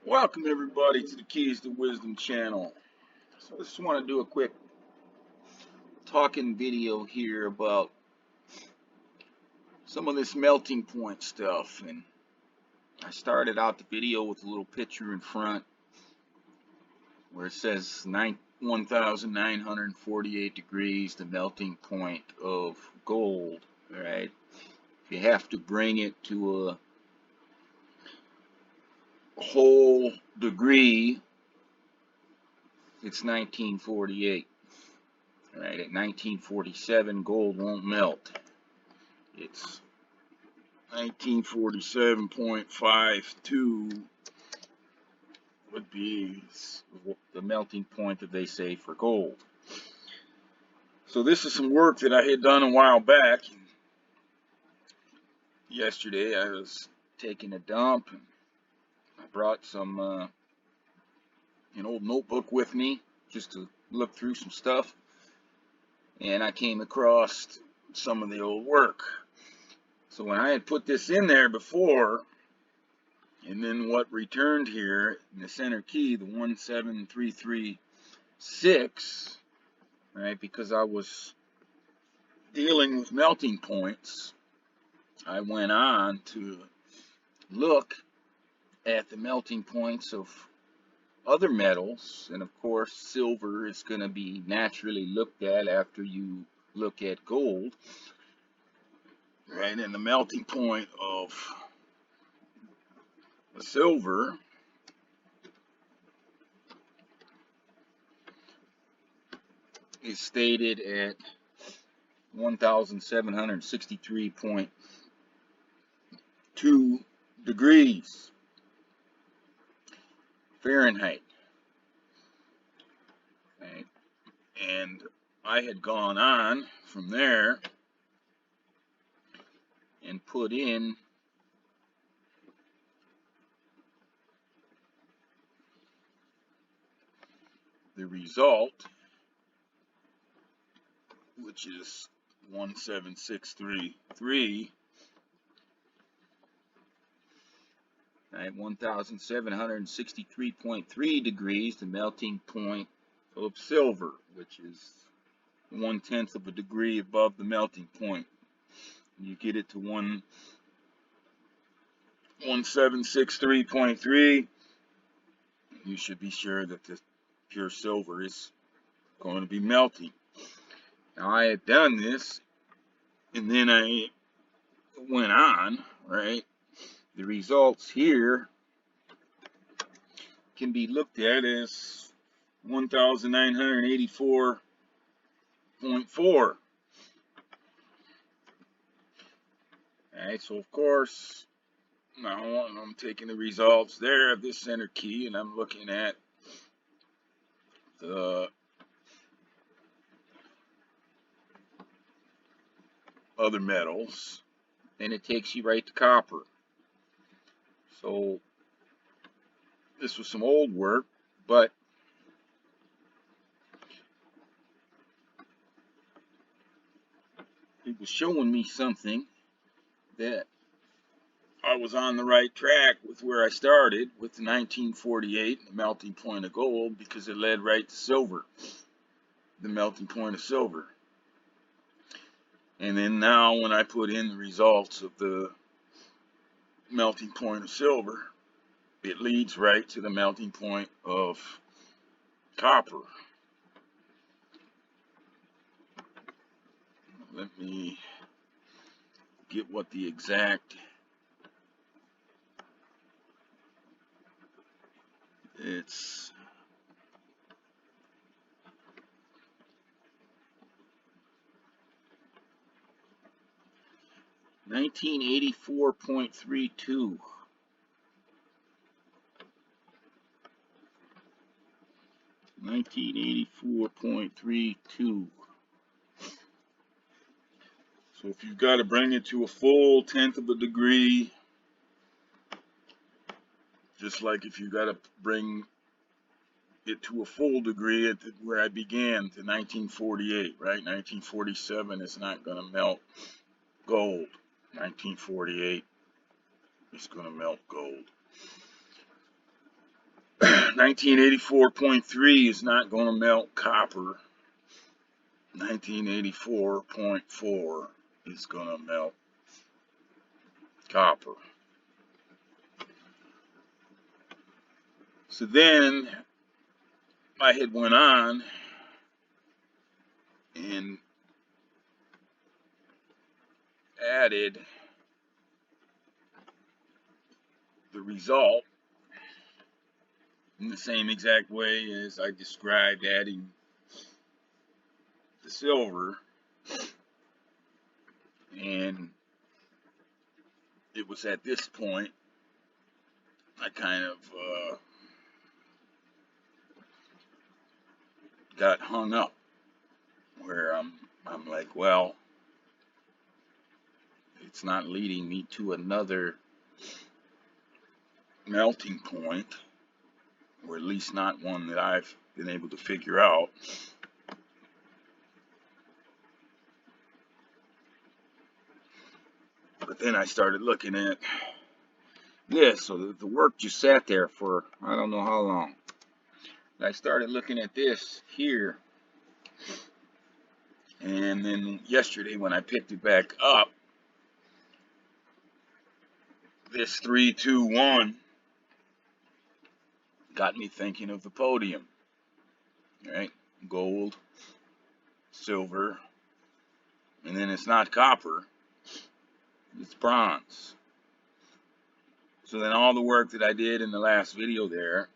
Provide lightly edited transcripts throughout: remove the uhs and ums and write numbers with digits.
Welcome everybody to the Keys to Wisdom channel. So I just want to do a quick talking video here about some of this melting point stuff. And I started out the video with a little picture in front where it says 1948 degrees, the melting point of gold, right? If you have to bring it to a whole degree, it's 1948. Right, at 1947, gold won't melt. It's 1947.52 would be the melting point that they say for gold. So this is some work that I had done a while back. Yesterday I was taking a dump and I brought some an old notebook with me just to look through some stuff, and I came across some of the old work. So when I had put this in there before, and then what returned here in the center key, the 17336, right, because I was dealing with melting points, I went on to look at the melting points of other metals, and of course silver is going to be naturally looked at after you look at gold, right? And the melting point of the silver is stated at 1763.2 degrees Fahrenheit, right? And I had gone on from there and put in the result, which is 17633, right? 1763.3 degrees, the melting point of silver, which is 1/10 of a degree above the melting point. You get it to 1763.3, you should be sure that the pure silver is going to be melting. Now I had done this, and then I went on, right? The results here can be looked at as 1984.4. Alright, so of course, now I'm taking the results there of this center key, and I'm looking at the other metals, and it takes you right to copper. So this was some old work, but it was showing me something that I was on the right track with where I started with the 1948, the melting point of gold, because it led right to silver, the melting point of silver. And then now when I put in the results of the melting point of silver, it leads right to the melting point of copper. Let me get what the exact it's 1984.32. 1984.32. So if you've got to bring it to a full 1/10 of a degree, just like if you got to bring it to a full degree at where I began to 1948, right? 1947 is not going to melt gold. 1948 is going to melt gold. 1984.3 is not going to melt copper. 1984.4 is going to melt copper. So then I had went on and added the result in the same exact way as I described adding the silver, and it was at this point I kind of got hung up, where I'm like, well, it's not leading me to another melting point, or at least not one that I've been able to figure out. But then I started looking at this, so the work just sat there for I don't know how long. I started looking at this here, and then yesterday when I picked it back up, this 3-2-1 got me thinking of the podium, right? Gold, silver, and then it's not copper, it's bronze. So then all the work that I did in the last video there,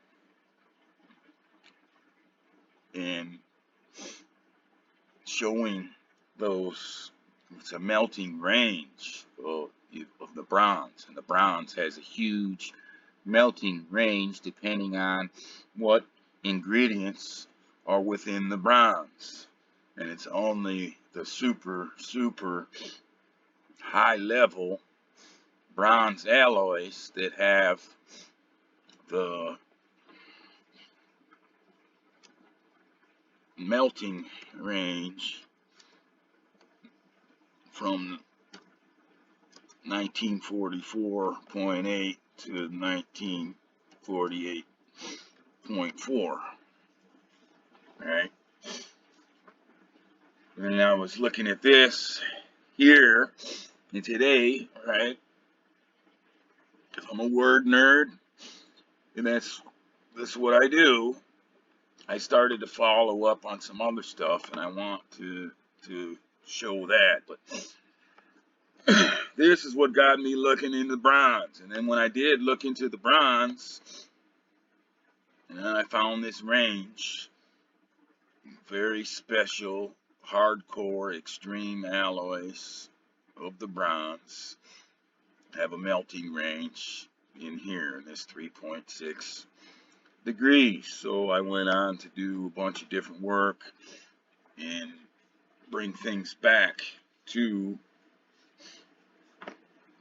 and showing those, it's a melting range of the bronze, and the bronze has a huge melting range depending on what ingredients are within the bronze, and it's only the super high level bronze alloys that have the melting range from 1944.8 to 1948.4, right? And I was looking at this here, and today, right, because I'm a word nerd, and that's what I do, I started to follow up on some other stuff, and I want to show that. But this is what got me looking into bronze. And then when I did look into the bronze, and then I found this range, very special, hardcore, extreme alloys of the bronze have a melting range in here in this 3.6 degrees. So I went on to do a bunch of different work and bring things back to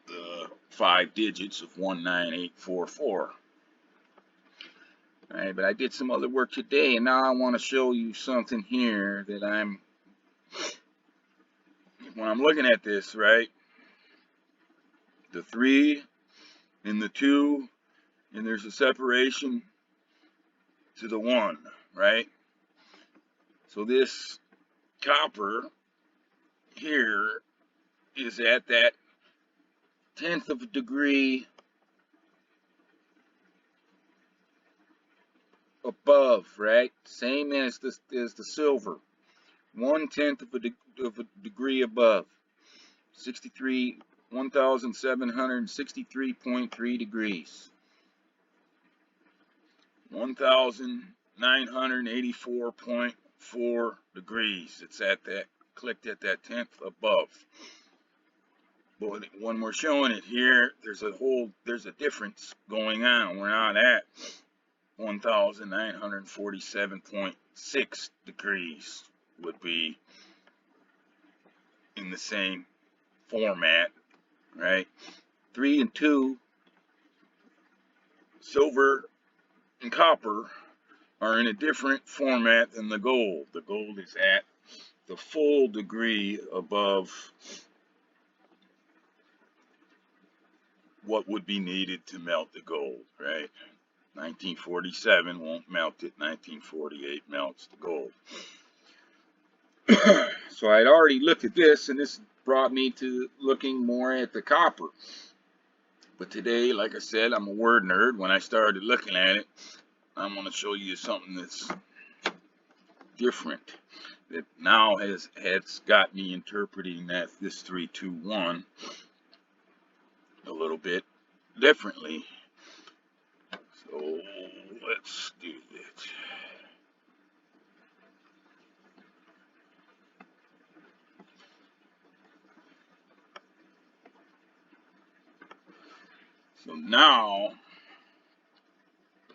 the 5 digits of 19844. All right, but I did some other work today, and now I want to show you something here that when I'm looking at this, right, the 3 and the 2, and there's a separation to the 1, right? So this copper here is at that 1/10 of a degree above, right? Same as the silver, 1/10 of a degree above, 1763.3 degrees, 1984.4 degrees. It's at that, clicked at that 1/10 above. But when we're showing it here, there's a difference going on. We're not at 1947.6 degrees would be in the same format, right? 3 and 2, silver and copper, are in a different format than the gold. The gold is at the full degree above what would be needed to melt the gold, right? 1947 won't melt it. 1948 melts the gold. So I'd already looked at this, and this brought me to looking more at the copper. But today, like I said, I'm a word nerd. When I started looking at it, I'm going to show you something that's different, that now has got me interpreting that this 321 a little bit differently. So let's do it. So now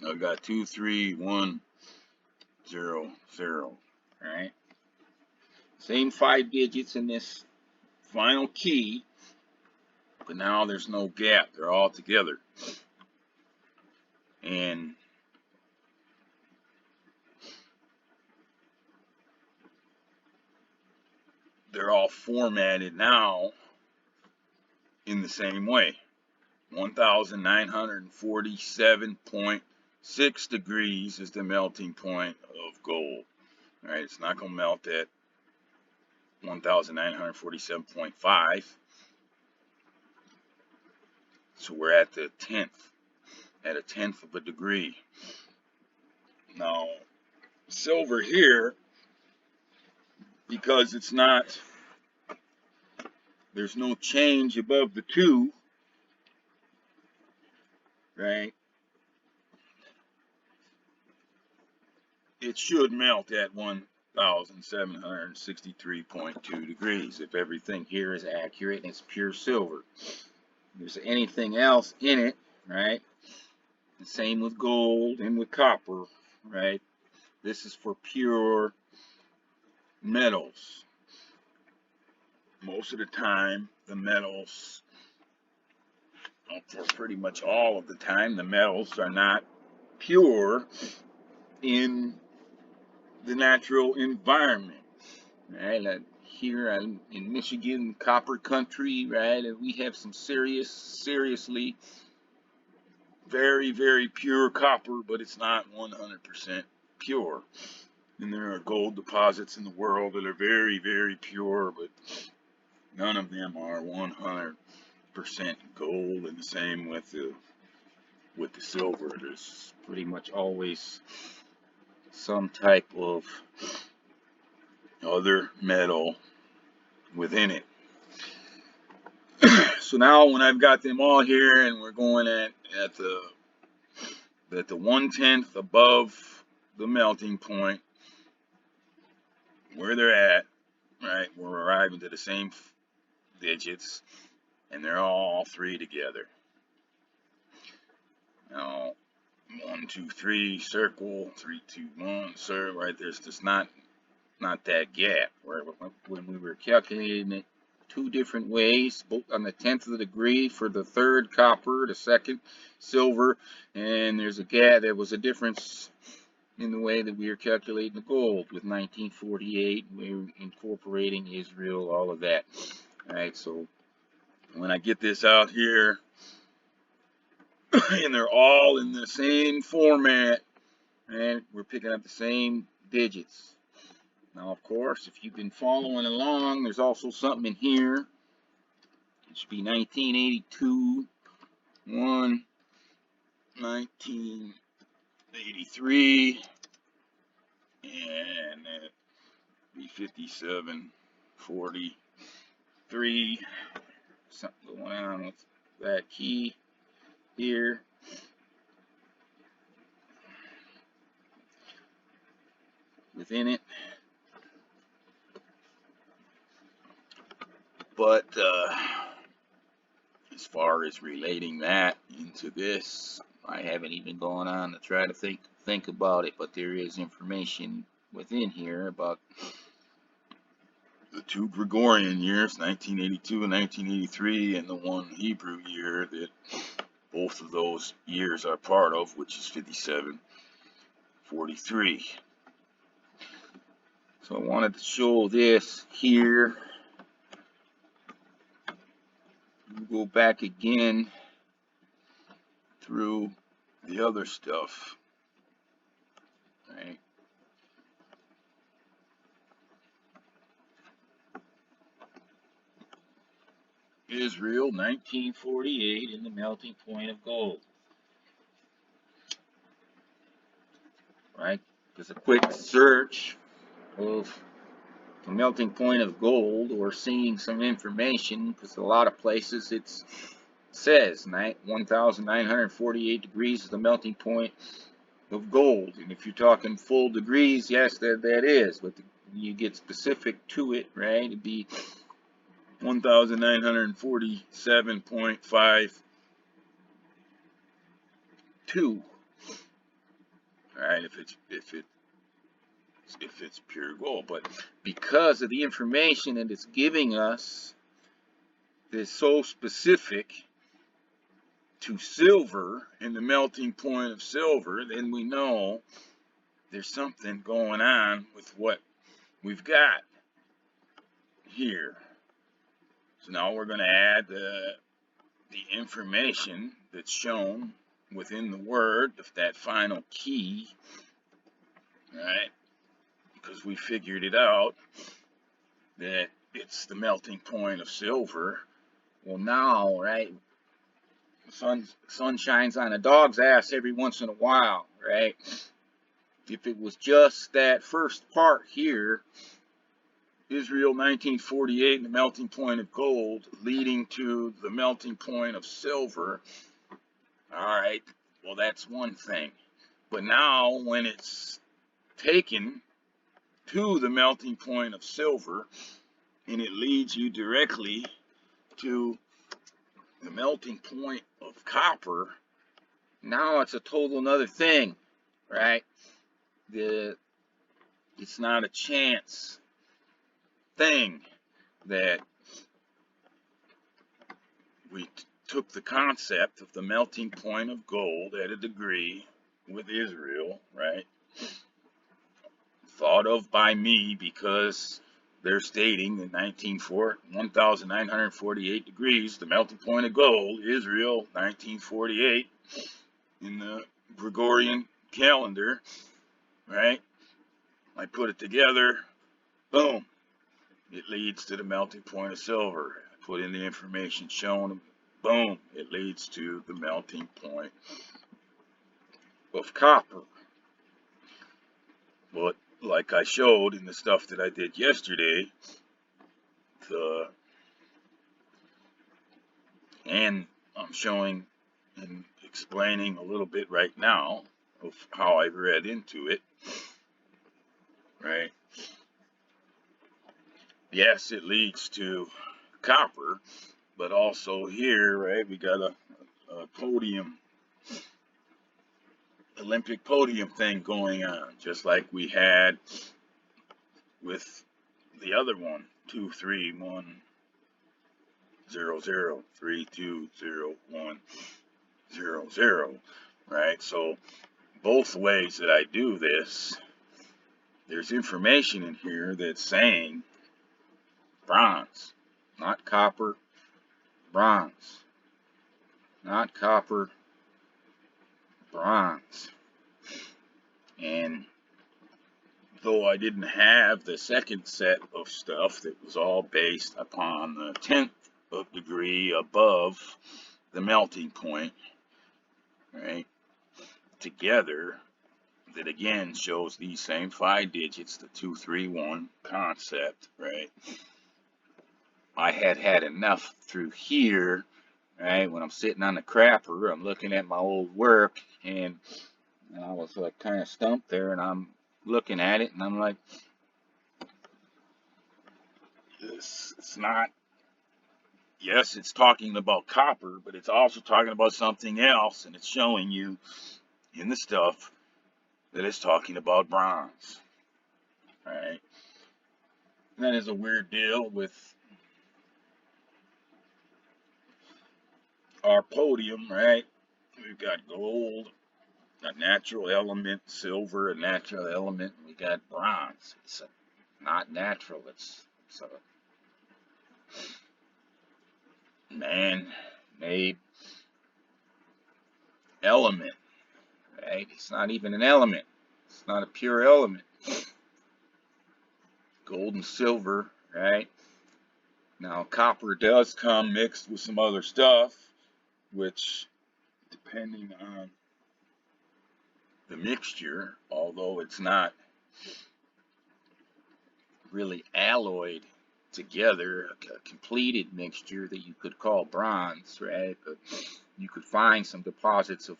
I've got 23100. All right. Same 5 digits in this final key, but now there's no gap. They're all together. And they're all formatted now in the same way. 1947.6 degrees is the melting point of gold. All right, it's not going to melt at 1947.5. So we're at the 10th, at a 10th of a degree. Now, silver here, because it's not, there's no change above the 2, right? It should melt at 1763.2 degrees if everything here is accurate and it's pure silver. If there's anything else in it, right? The same with gold and with copper, right? This is for pure metals. Most of the time, the metals, for pretty much all of the time, the metals are not pure in the natural environment, right? Here in Michigan, copper country, right? And we have some seriously, very, very pure copper, but it's not 100% pure. And there are gold deposits in the world that are very, very pure, but none of them are 100% gold. And the same with the silver. There's pretty much always some type of other metal within it. So now when I've got them all here and we're going at the 1/10 above the melting point, where they're at, right, we're arriving to the same digits, and they're all 3 together. Now, 1, 2, 3, circle, 3, 2, 1, circle, right? There's just not that gap. Where when we were calculating it 2 different ways, both on the 10th of the degree for the 3rd copper, the 2nd silver, and there's a gap. There was a difference in the way that we were calculating the gold with 1948. We were incorporating Israel, all of that. All right, so when I get this out here, and they're all in the same format, and we're picking up the same digits. Now, of course, if you've been following along, there's also something in here. It should be 1982, 1, 1983, and that'd be 57, 43. Something going on with that key here. Within it. But as far as relating that into this, I haven't even gone on to try to think about it, but there is information within here about the 2 Gregorian years, 1982 and 1983, and the 1 Hebrew year that both of those years are part of, which is 5743. So I wanted to show this here. We'll go back again through the other stuff, right? Israel, 1948, in the melting point of gold, right? Just a quick search of the melting point of gold, or seeing some information, because a lot of places it says 1,948 degrees is the melting point of gold. And if you're talking full degrees, yes, that is, but you get specific to it, right? It'd be 1,947.52. All right, if it's pure gold. But because of the information that it's giving us is so specific to silver and the melting point of silver, then we know there's something going on with what we've got here. So now we're going to add the information that's shown within the word of that final key, right? Because we figured it out that it's the melting point of silver. Well, now, right, the sun shines on a dog's ass every once in a while, right? If it was just that first part here, Israel 1948 and the melting point of gold leading to the melting point of silver, all right, well, that's one thing. But now when it's taken to the melting point of silver and it leads you directly to the melting point of copper, now it's a total another thing, right? It's not a chance thing that we took the concept of the melting point of gold at a degree with Israel, right? Thought of by me because they're stating in 1,948 degrees, the melting point of gold, Israel, 1948, in the Gregorian calendar, right? I put it together, boom, it leads to the melting point of silver. I put in the information shown, boom, it leads to the melting point of copper. But like I showed in the stuff that I did yesterday, and I'm showing and explaining a little bit right now of how I read into it, right? Yes, it leads to copper, but also here, right, we got a podium, Olympic podium thing going on, just like we had with the other one, 2 3 1 0 0 3 2 0 1 0 0, right? So both ways that I do this, there's information in here that's saying bronze, not copper, bronze, not copper, bronze. And though I didn't have the second set of stuff that was all based upon the 10th of degree above the melting point, right, together, that again shows these same 5 digits, the 2 3 1 concept, right? I had enough through here, right? When I'm sitting on the crapper, I'm looking at my old work, and I was like kind of stumped there, and I'm looking at it, and I'm like, it's not, yes, it's talking about copper, but it's also talking about something else, and it's showing you in the stuff that it's talking about bronze, right? And that is a weird deal with our podium, right? We've got gold, a natural element, silver, a natural element. We got bronze. It's not natural. It's a man-made element, right? It's not even an element. It's not a pure element. Gold and silver, right? Now, copper does come mixed with some other stuff, which, depending on the mixture, although it's not really alloyed together, a completed mixture that you could call bronze, right? But you could find some deposits of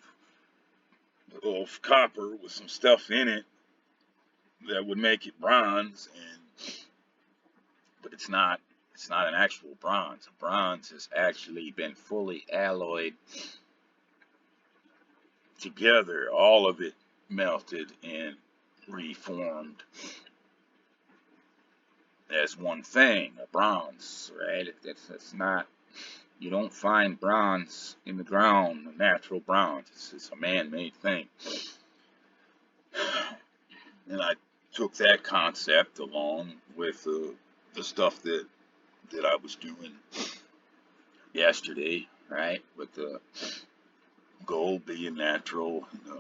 copper with some stuff in it that would make it bronze, but it's not an actual bronze. Bronze has actually been fully alloyed together, all of it melted and reformed as one thing, a bronze, right? That's not, you don't find bronze in the ground, natural bronze. It's a man-made thing. And I took that concept along with the stuff that I was doing yesterday, right? With the gold being natural, and the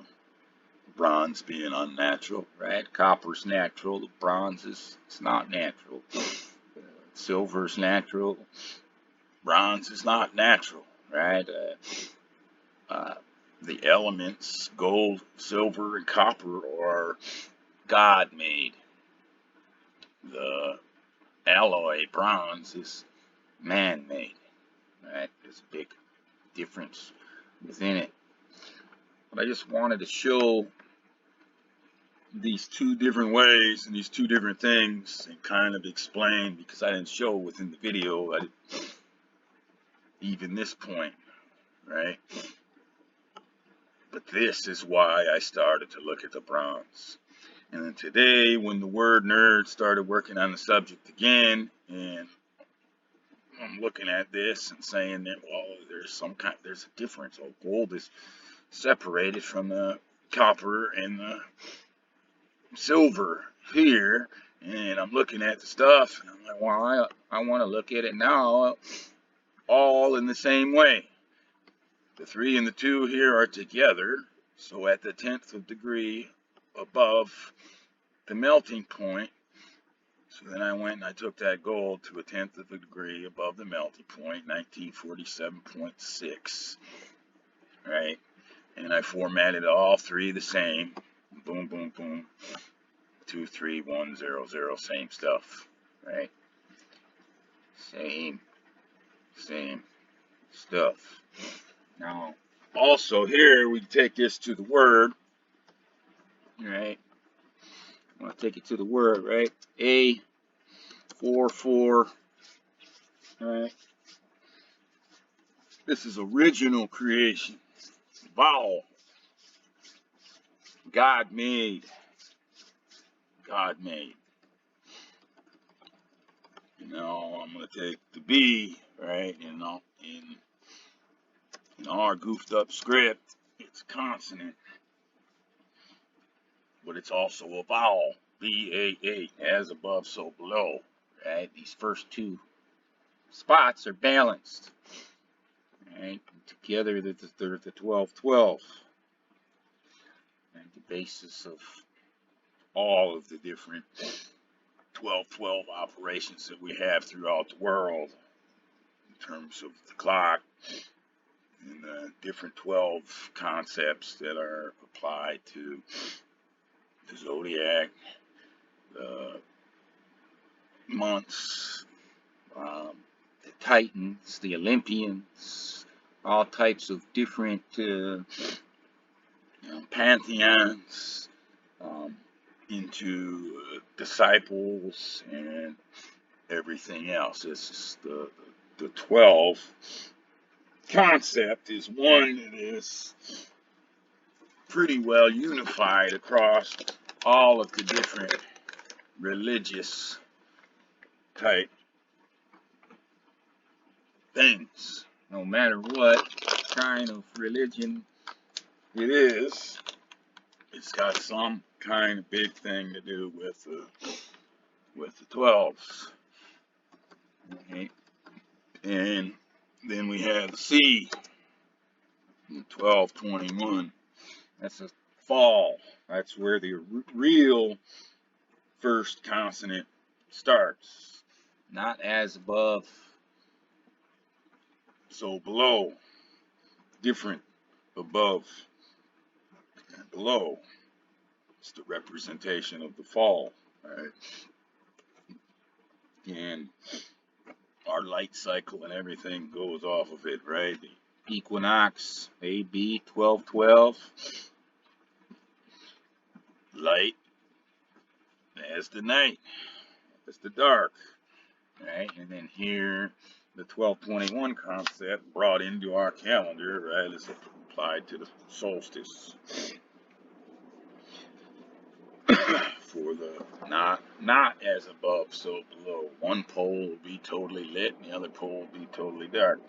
bronze being unnatural, right? Copper's natural, the bronze is not natural. Silver's natural, bronze is not natural, right? The elements, gold, silver, and copper, are God-made. The alloy, bronze, is man-made, right? There's a big difference within it. But I just wanted to show these two different ways and these two different things and kind of explain, because I didn't show within the video at even this point, right? But this is why I started to look at the bronze. And then today, when the word nerd started working on the subject again, and I'm looking at this and saying that, well, there's a difference. Oh, gold is separated from the copper and the silver here, and I'm looking at the stuff, and I'm like, well, I want to look at it now all in the same way. The 3 and the 2 here are together, so at the 10th of degree above the melting point. So then I went and I took that gold to a 10th of a degree above the melting point, 1947.6, right? And I formatted all 3 the same. Boom, boom, boom. 2, 3, 1, 0, 0, same stuff, right? Same stuff. Now, also here, we take this to the word, right? I want to take it to the word, right? A44, right? This is original creation. Vowel. God made. God made. Now, I'm going to take the B, right? In our goofed up script, it's consonant, but it's also a vowel. B-A-A, as above, so below, right? These first 2 spots are balanced, right? Together, they're the 12-12, and the basis of all of the different 12-12 operations that we have throughout the world in terms of the clock and the different 12 concepts that are applied to the zodiac, the months, the Titans, the Olympians, all types of different pantheons, into disciples and everything else. This is the 12 concept is one that is pretty well unified across all of the different religious type things. No matter what kind of religion it is, it's got some kind of big thing to do with the 12s. Okay. And then we have C, 1221. That's a fall. That's where the real first consonant starts. Not as above, so below. Different above and below. It's the representation of the fall, right? And our light cycle and everything goes off of it, right? The equinox, AB 1212, light as the night, as the dark, right? And then here, the 1221 concept brought into our calendar, right, is applied to the solstice. For the not as above, so below. One pole will be totally lit, and the other pole will be totally dark.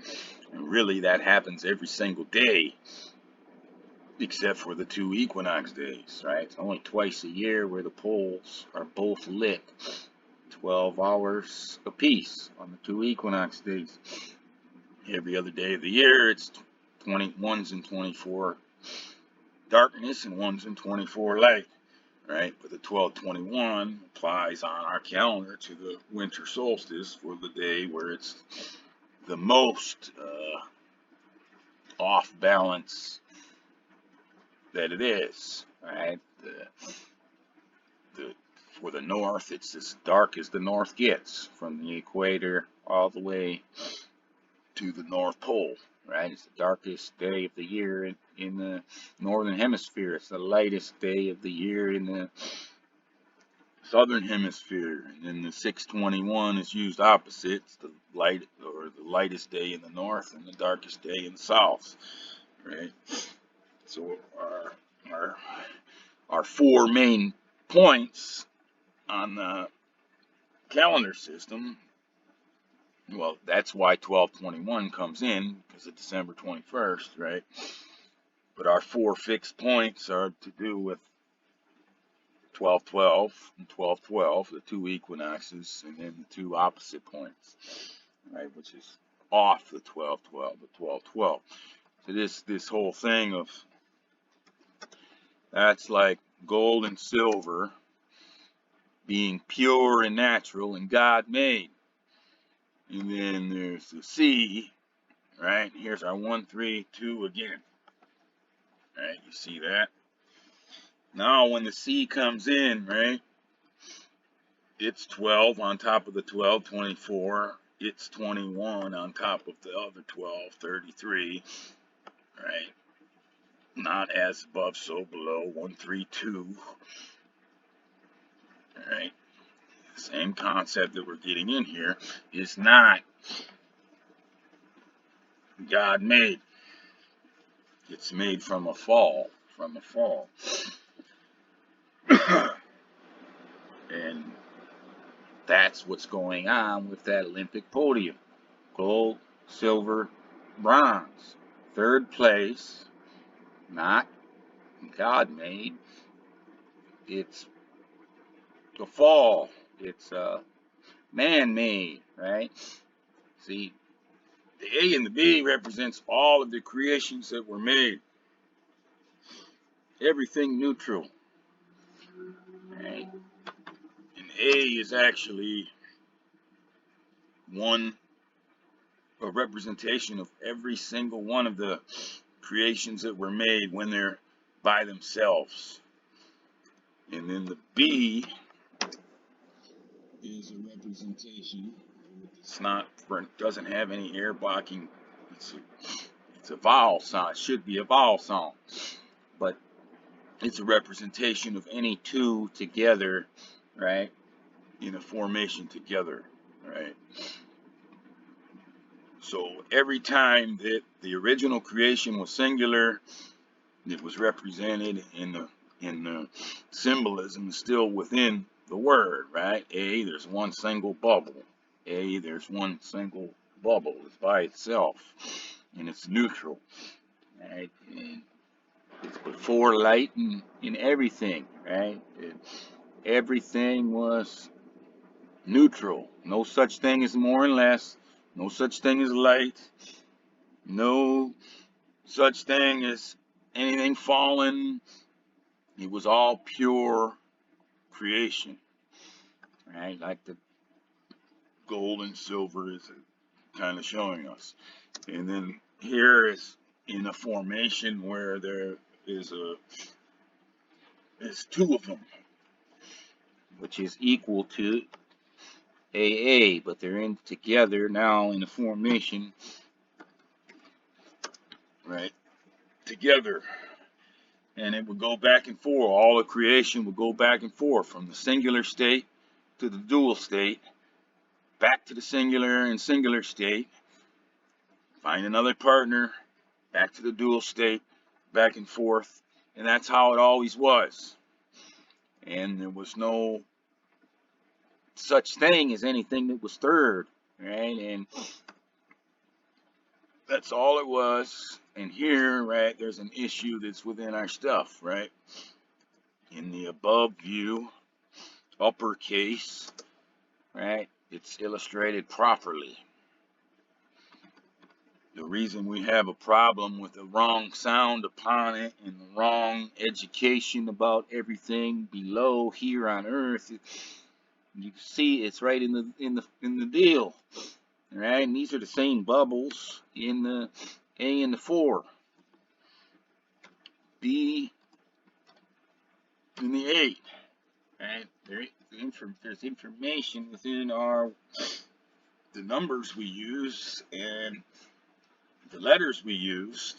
And really, that happens every single day, except for the 2 equinox days, right? It's only twice a year where the poles are both lit, 12 hours apiece on the 2 equinox days. Every other day of the year, it's 21s and 24 darkness and 1s and 24 light. Right, but the 1221 applies on our calendar to the winter solstice for the day where it's the most off balance that it is. Right, for the north, it's as dark as the north gets, from the equator all the way to the North Pole. Right, it's the darkest day of the year in the northern hemisphere. It's the lightest day of the year in the southern hemisphere. And then the 621 is used opposite. It's the light, or the lightest day in the north and the darkest day in the south. Right. So our 4 main points on the calendar system. Well, that's why 1221 comes in, because of December 21st, right? But our 4 fixed points are to do with 1212 and 1212, the 2 equinoxes, and then the 2 opposite points, right? Which is off the 1212, the 1212. So this whole thing of, that's like gold and silver being pure and natural and God made. And then there's the sea, right? Here's our 1, 3, 2 again. Right, you see that? Now when the sea comes in, right, it's 12 on top of the 12, 24. It's 21 on top of the other 12, 33. Right? Not as above, so below. 1, 3, 2. Right? Same concept that we're getting in here is not God made. It's made from a fall. And that's what's going on with that Olympic podium. Gold, silver, bronze. 3rd place, not God made. It's the fall. It's man-made, right? See, the A and the B represents all of the creations that were made. Everything neutral, right? And A is actually a representation of every single one of the creations that were made when they're by themselves. And then the B is a representation. Doesn't have any air blocking. It's a vowel sound. It should be a vowel sound, but it's a representation of any 2 together, right? In a formation together, right? So every time that the original creation was singular, it was represented in the symbolism still within the word, right? A, there's one single bubble. A, there's one single bubble. It's by itself, and it's neutral, right? And it's before light in everything, right? Everything was neutral. No such thing as more and less. No such thing as light. No such thing as anything fallen It was all pure creation, right? Like the gold and silver is kind of showing us. And then here is in a formation where there is two of them, which is equal to AA, but they're in together now in a formation, right? Together. And it would go back and forth. All of creation would go back and forth from the singular state to the dual state, back to the singular and singular state, find another partner, back to the dual state, back and forth. And that's how it always was. And there was no such thing as anything that was third, right? And that's all it was. And here, right, there's an issue that's within our stuff, right? In the above view, uppercase, right, it's illustrated properly. The reason we have a problem with the wrong sound upon it and the wrong education about everything below here on earth, you see it's right in the deal, right? And these are the same bubbles in the A and the 4, B and the 8, right? There's information within the numbers we use and the letters we use.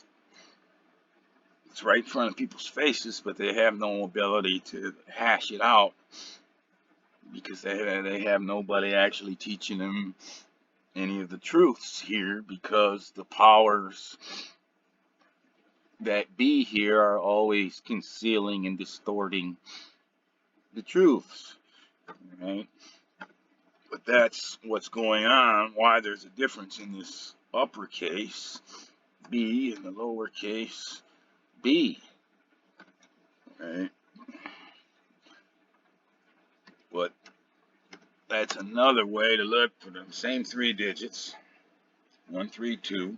It's right in front of people's faces, but they have no ability to hash it out because they have nobody actually teaching them any of the truths here, because the powers that be here are always concealing and distorting the truths, right? But that's what's going on, why there's a difference in this uppercase B and the lowercase b, right? But that's another way to look for the same 3 digits, 132.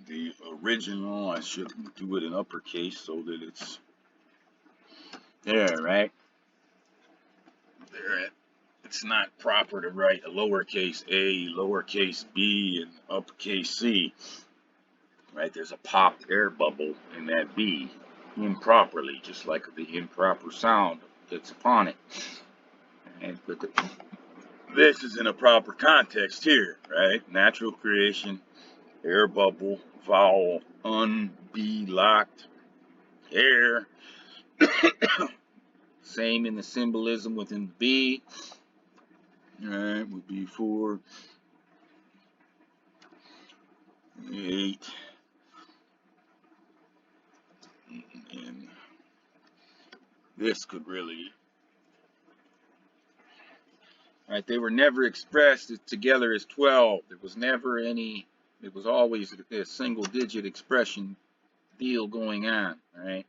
The original, I should do it in uppercase so that it's there, right? There, it's not proper to write a lowercase a, lowercase b, and uppercase c, right? There's a pop air bubble in that b improperly, just like the improper sound that's upon it. And but this is in a proper context here, right? Natural creation, air bubble, vowel, unbe locked, air. Same in the symbolism within the B. Right, would be 4, 8, and this could really. Right, they were never expressed together as 12. There was never any. It was always a single digit expression deal going on, right?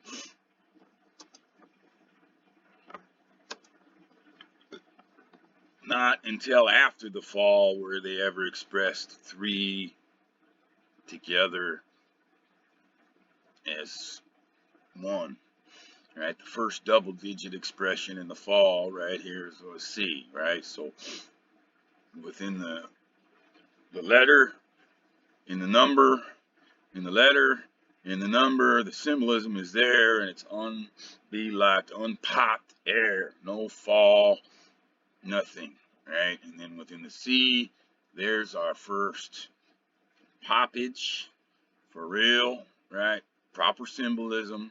Not until after the fall were they ever expressed 3 together as 1, right? The first double digit expression in the fall, right, here is a C, right? So within the letter, in the number, in the letter, in the number, the symbolism is there, and it's unbe-locked, unpopped air, no fall, nothing, right? And then within the C, there's our first poppage, for real, right? Proper symbolism.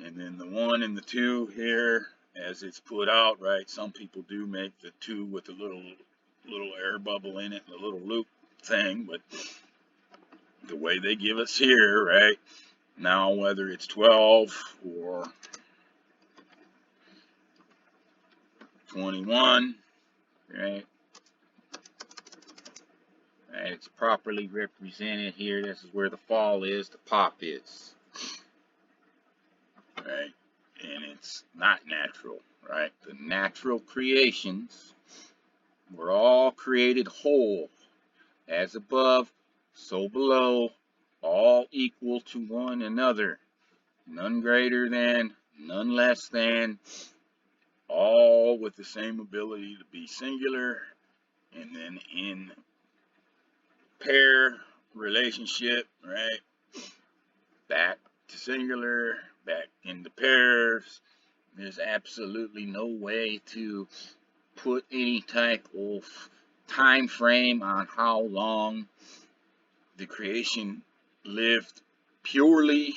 And then the 1 and the 2 here, as it's put out, right? Some people do make the 2 with a little air bubble in it, and a little loop thing, but the way they give us here, right? Now, whether it's 12 or 21, right? It's properly represented here. This is where the fall is, the pop is, right? And it's not natural, right? The natural creations were all created whole, as above, so below, all equal to one another, none greater than, none less than, all with the same ability to be singular, and then in pair relationship, right? Back to singular, back into pairs. There's absolutely no way to put any type of time frame on how long the creation lived purely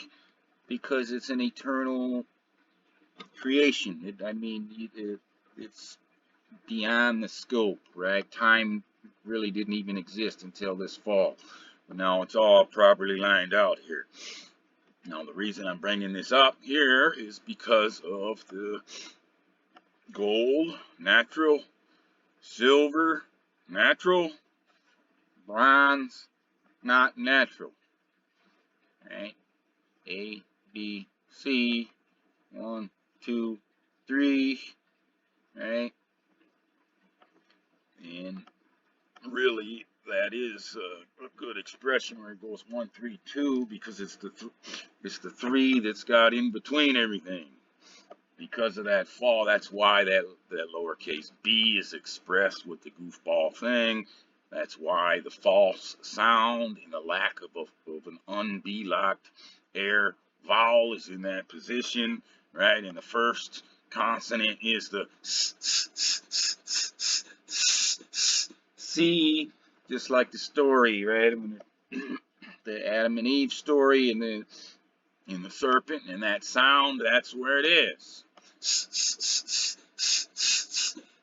because it's an eternal creation. It's beyond the scope, right? Time really didn't even exist until this fall. But now it's all properly lined out here. Now, the reason I'm bringing this up here is because of the gold, natural, silver, natural, bronze, not natural. Right? A, B, C, 1, 2, 3, right? And really, that is a good expression where it goes 1, 3, 2, because it's the 3 that's got in between everything. Because of that fall, that's why that lowercase b is expressed with the goofball thing. That's why the false sound and the lack of an unbelocked air vowel is in that position, right? And the first consonant is the C, just like the story, right? The Adam and Eve story, and the serpent, and that sound, that's where it is.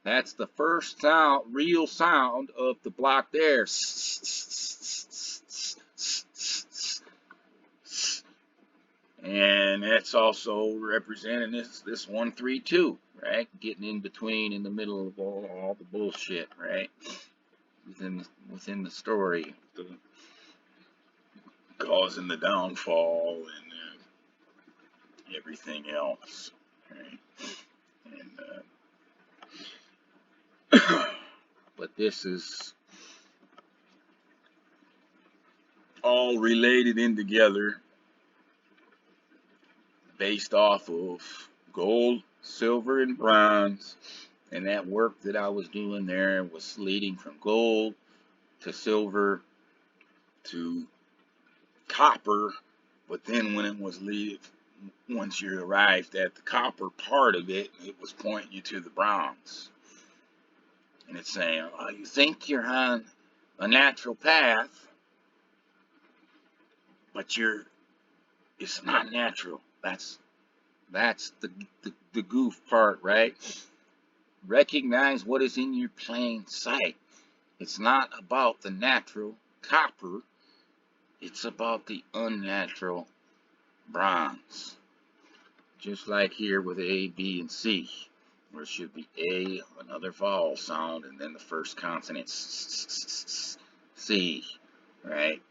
That's the first sound, real sound of the blocked air. And that's also representing this 1, 3, 2, right? Getting in between, in the middle of all the bullshit, right? Within the story, causing the downfall and everything else, right? And but this is all related in together based off of gold, silver, and bronze. And that work that I was doing there was leading from gold to silver to copper. But then when it was once you arrived at the copper part of it, it was pointing you to the bronze. And it's saying, oh, you think you're on a natural path, but it's not natural. That's the goof part, right? Recognize what is in your plain sight. It's not about the natural copper. It's about the unnatural bronze. Just like here with A, B, and C, where it should be A, another vowel sound, and then the first consonant C, right?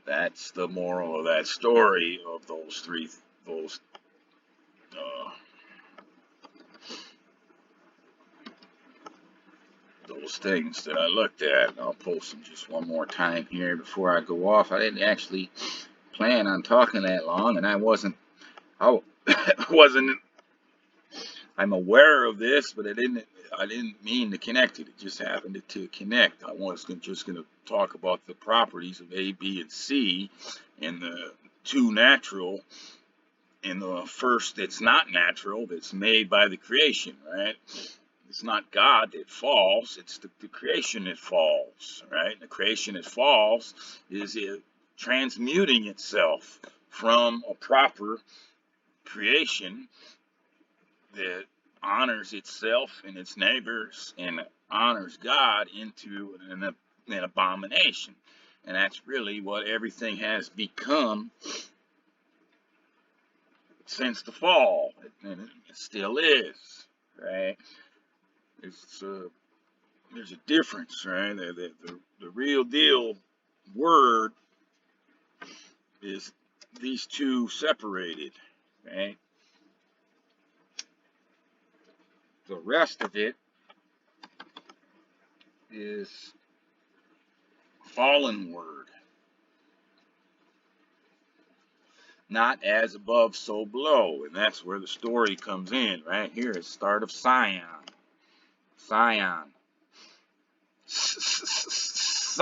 That's the moral of that story of those things that I looked at. I'll post them just one more time here before I go off. I didn't actually plan on talking that long, and I wasn't I'm aware of this, but I didn't mean to connect it. It just happened to connect. I was just going to talk about the properties of A, B, and C, and the two natural, and the first that's not natural, that's made by the creation, right? It's not God that falls, it's the creation that falls, right? The creation that falls is it transmuting itself from a proper creation that honors itself and its neighbors and honors God into an abomination. And that's really what everything has become since the fall, and it still is, right? There's a difference, right? The real deal word is these two separated, right? The rest of it is fallen word. not as above, so below. And that's where the story comes in, right here. It's start of Scion. Scion. Scion.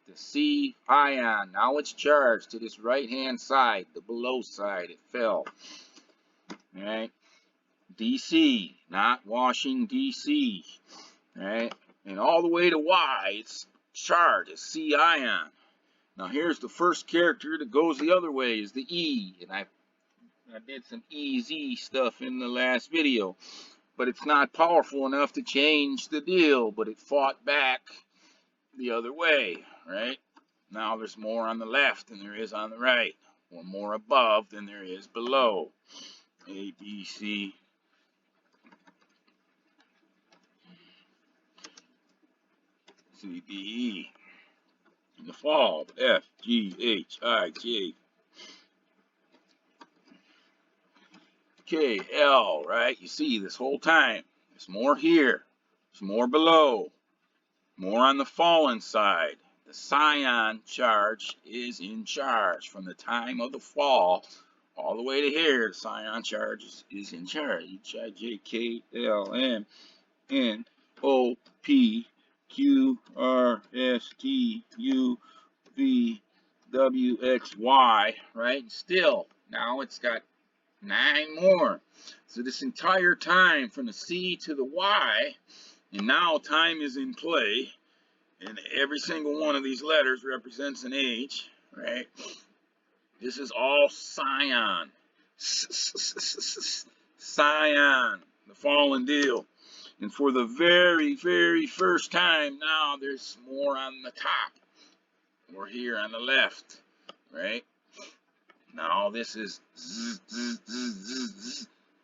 The C ion. Now it's charged to this right-hand side, the below side. It fell. All right. DC, not Washington, D.C. All right. And all the way to Y, it's charged. It's C ion. Now here's the first character that goes the other way, is the E. And I did some EZ stuff in the last video. But it's not powerful enough to change the deal. But it fought back the other way, right? Now there's more on the left than there is on the right. Or more above than there is below. A, B, C. C, D, E. In the fall, F, G, H, I, J, K, L, right? You see this whole time. There's more here. There's more below. More on the fallen side. The Scion charge is in charge from the time of the fall all the way to here. The Scion charge is in charge. H, I, J, K, L, M, N, O, P, Q, R, S, T, U, V, W, X, Y, right? Still, now it's got 9 more. So this entire time from the C to the Y, and now time is in play, and every single one of these letters represents an age, right? This is all Scion. Scion, the fallen deal. And for the very, very first time, now there's more on the top, or here on the left, right? Now this is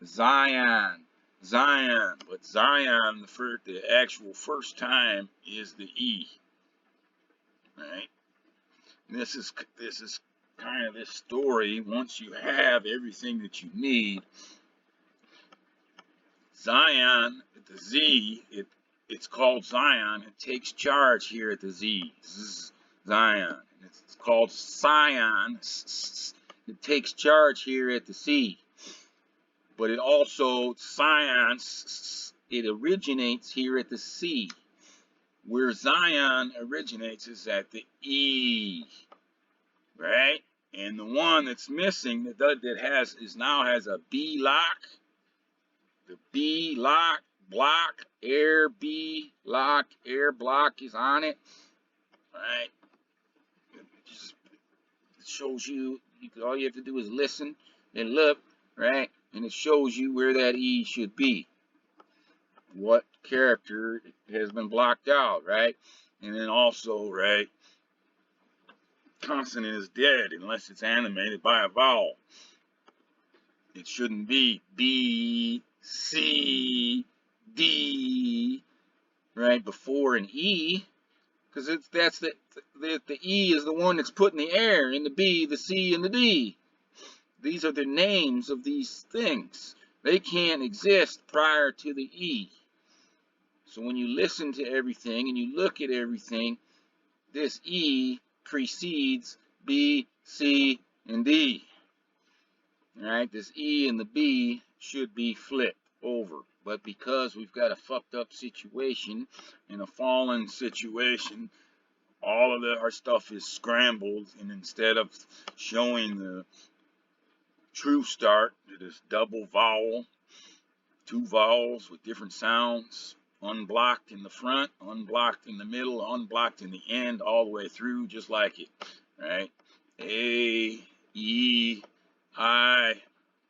Zion, Zion, but Zion, the actual first time is the E, right? And this is kind of this story. Once you have everything that you need, Zion at the Z, it's called Zion. It takes charge here at the Z, Zion. It's called Scion. It takes charge here at the C. But it also, Scion, it originates here at the C. Where Zion originates is at the E, right? And the one that's missing now has a B lock. The B lock block, air B lock, air block is on it, right? It just shows you, all you have to do is listen and look, right? And it shows you where that E should be. What character has been blocked out, right? And then also, right, consonant is dead unless it's animated by a vowel. It shouldn't be B, C, D, right, before an E, because the E is the one that's put in the air, in the B, the C, and the D. These are the names of these things. They can't exist prior to the E. So when you listen to everything and you look at everything, this E precedes B, C, and D. Alright, this E and the B should be flipped over. But because we've got a fucked up situation, in a fallen situation, all of our stuff is scrambled, and instead of showing the true start, it is double vowel, 2 vowels with different sounds, unblocked in the front, unblocked in the middle, unblocked in the end, all the way through, just like it, right? A, E, I,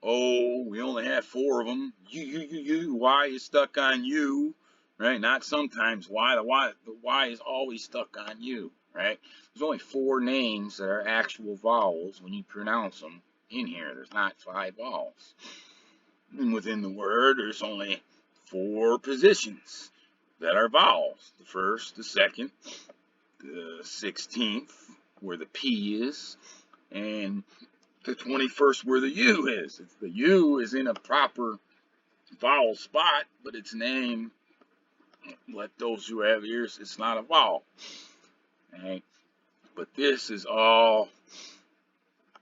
O, we only have 4 of them. U, Y is stuck on U, right? Not sometimes Y. The Y is always stuck on U, right? There's only 4 names that are actual vowels when you pronounce them in here. There's not 5 vowels. And within the word, there's only 4 positions that are vowels. The first, the second, the 16th, where the P is, and the 21st where the U is. The U is in a proper vowel spot, but its name, let those who have ears, it's not a vowel. Right? But this is all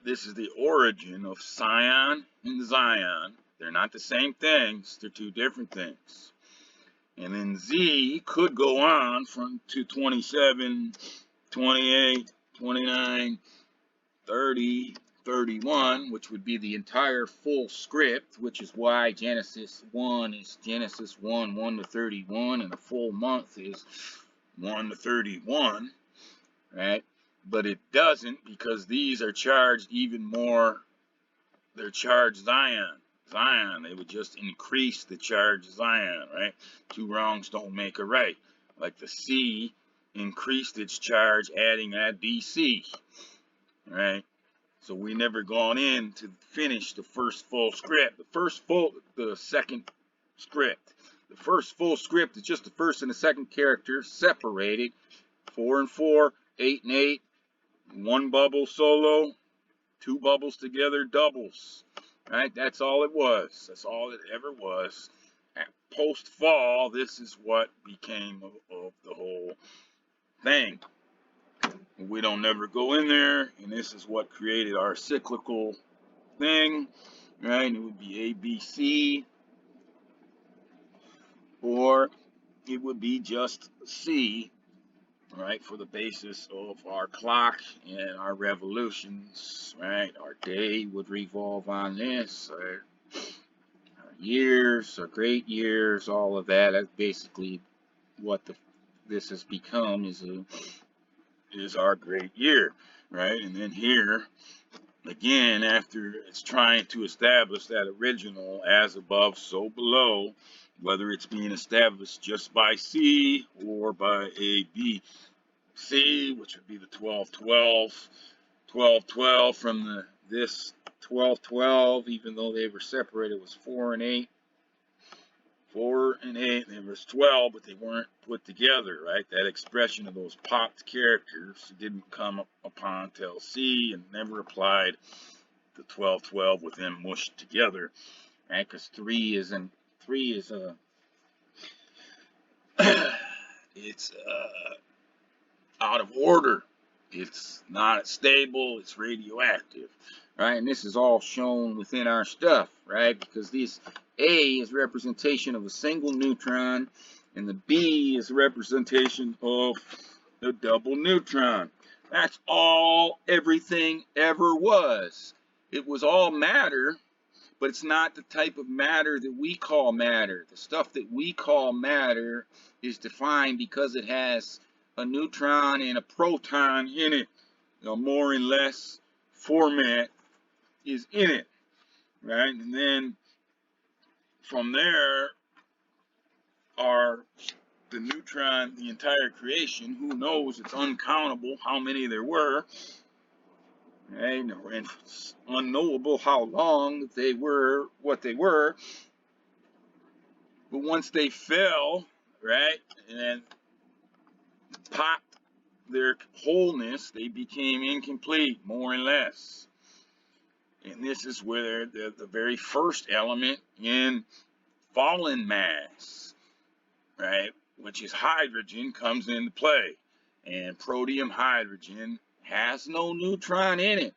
this is the origin of Sion and Zion. They're not the same things. They're two different things. And then Z could go on from to 27, 28, 29, 30, 31, which would be the entire full script, which is why Genesis 1 is Genesis 1, 1 to 31, and a full month is 1 to 31, right? But it doesn't, because these are charged even more. They're charged Zion. They would just increase the charge Zion, right? Two wrongs don't make a right. Like the C increased its charge, adding that DC, right? So we never gone in to finish the first full script. The second script. The first full script is just the first and the second character separated. 4 and 4, 8 and 8, one bubble solo, two bubbles together, doubles. Right? That's all it was. That's all it ever was. At post-fall, this is what became of the whole thing. We don't never go in there, and this is what created our cyclical thing, right? It would be ABC, or it would be just C, right, for the basis of our clock and our revolutions, right? Our day would revolve on this, our years, our great years, all of that. That's basically what this has become, is our great year, right? And then here, again, after it's trying to establish that original as above, so below, whether it's being established just by C or by A, B, C, which would be the 12-12, 12-12 from this 12-12, even though they were separated, was 4 and 8. 4 and 8, there was 12, but they weren't put together, right? That expression of those popped characters didn't come upon till C, and never applied the 12-12 with them mushed together, right? Because 3 is it's out of order. It's not stable. It's radioactive, right? And this is all shown within our stuff, right? Because this A is representation of a single neutron, and the B is a representation of the double neutron. That's all everything ever was. It was all matter, but it's not the type of matter that we call matter. The stuff that we call matter is defined because it has a neutron and a proton in it. The more and less format is in it, right? And then from there are the neutron, the entire creation. Who knows? It's uncountable how many there were, right? And it's unknowable how long they were, what they were. But once they fell, right, and then popped their wholeness, they became incomplete, more and less. And this is where the very first element in fallen mass, right, which is hydrogen, comes into play. And protium hydrogen has no neutron in it.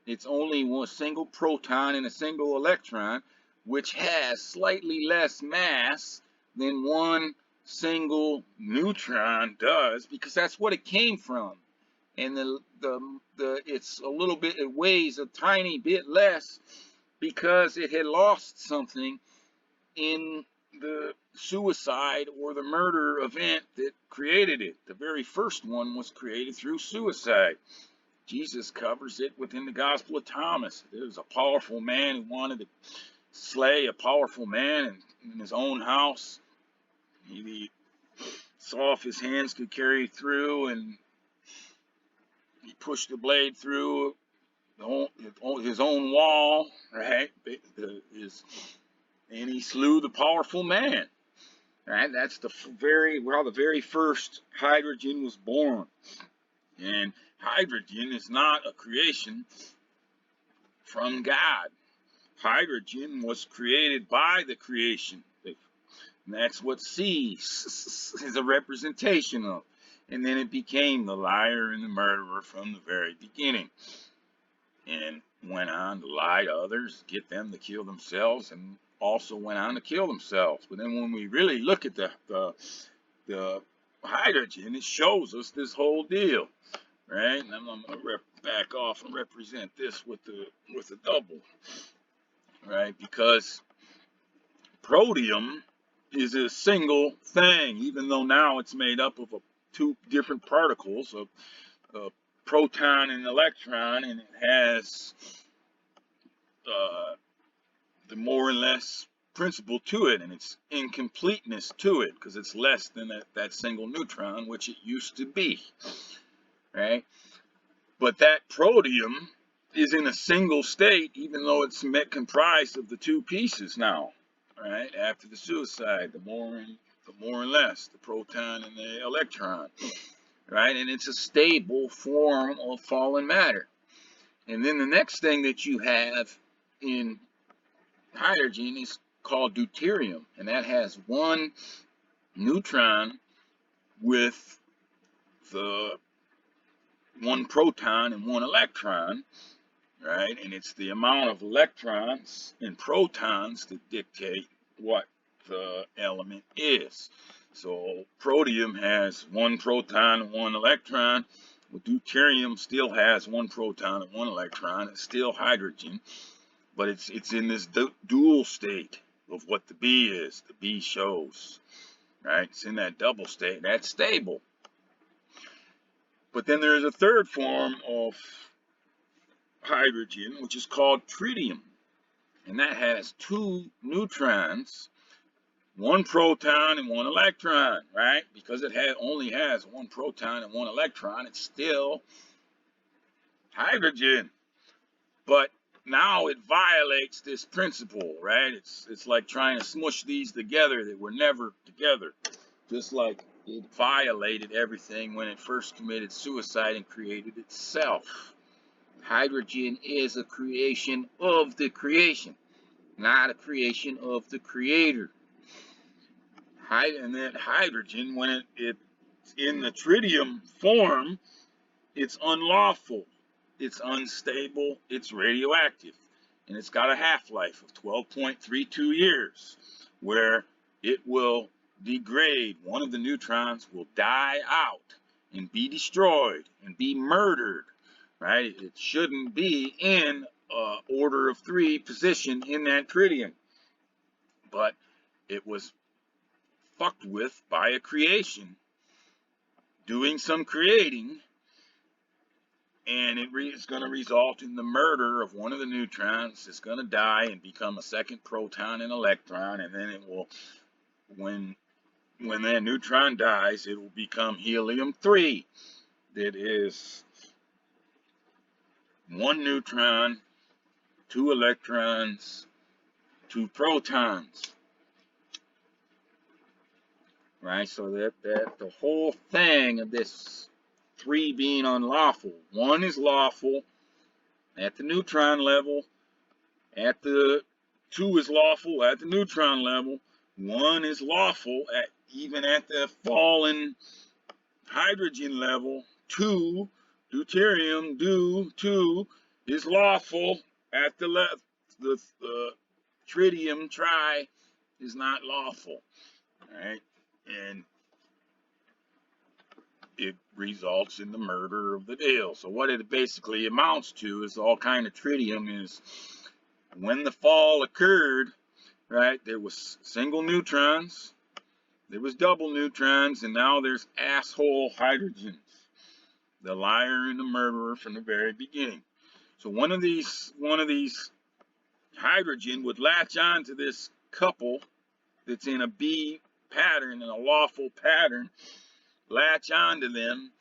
It's only one single proton and a single electron, which has slightly less mass than one single neutron does, because that's what it came from. And it's a little bit, it weighs a tiny bit less because it had lost something in the suicide or the murder event that created it. The very first one was created through suicide. Jesus covers it within the Gospel of Thomas. There was a powerful man who wanted to slay a powerful man in his own house. He saw if his hands could carry through, and he pushed the blade through his own wall, right? And he slew the powerful man. Right? That's the very first hydrogen was born. And hydrogen is not a creation from God. Hydrogen was created by the creation. And that's what C is a representation of. And then it became the liar and the murderer from the very beginning. and went on to lie to others, get them to kill themselves, and also went on to kill themselves. But then when we really look at the hydrogen, it shows us this whole deal, right? And I'm gonna back off and represent this with the double, right? Because protium is a single thing, even though now it's made up of two different particles, a proton and electron, and it has the more or less principle to it, and its incompleteness to it, because it's less than that single neutron, which it used to be, right? But that protium is in a single state, even though it's comprised of the two pieces now, right? After the suicide, the more and less, the proton and the electron, right? And it's a stable form of fallen matter. And then the next thing that you have in hydrogen is called deuterium, and that has one neutron with the one proton and one electron, right? And it's the amount of electrons and protons that dictate what the element is. So protium has one proton and one electron. Well, deuterium still has one proton and one electron. It's still hydrogen, but it's in this dual state of what the B is. The B shows, right? It's in that double state. That's stable. But then there's a third form of hydrogen, which is called tritium, and that has two neutrons, one proton and one electron, right? Because it only has one proton and one electron, it's still hydrogen. But now it violates this principle, right? It's like trying to smush these together that were never together. Just like it violated everything when it first committed suicide and created itself. Hydrogen is a creation of the creation, not a creation of the creator. And that hydrogen, when it's in the tritium form, it's unlawful, it's unstable, it's radioactive, and it's got a half-life of 12.32 years, where it will degrade. One of the neutrons will die out and be destroyed and be murdered, right? It shouldn't be in order of 3 position in that tritium, but it was fucked with by a creation doing some creating, and it's going to result in the murder of one of the neutrons. It's going to die and become a second proton and electron, and then it will, when that neutron dies, it will become helium-3. That is one neutron, 2 electrons, 2 protons, right? So that the whole thing of this 3 being unlawful. 1 is lawful at the neutron level, at the 2 is lawful at the neutron level, 1 is lawful even at the fallen hydrogen level. 2, deuterium, 2 is lawful at the left. The tritium tri is not lawful, right? And it results in the murder of the deal. So what it basically amounts to is all kind of tritium is when the fall occurred, right, there was single neutrons, there was double neutrons, and now there's asshole hydrogens. The liar and the murderer from the very beginning. So one of these hydrogen would latch on to this couple that's in a B pattern, in a lawful pattern, latch on to them.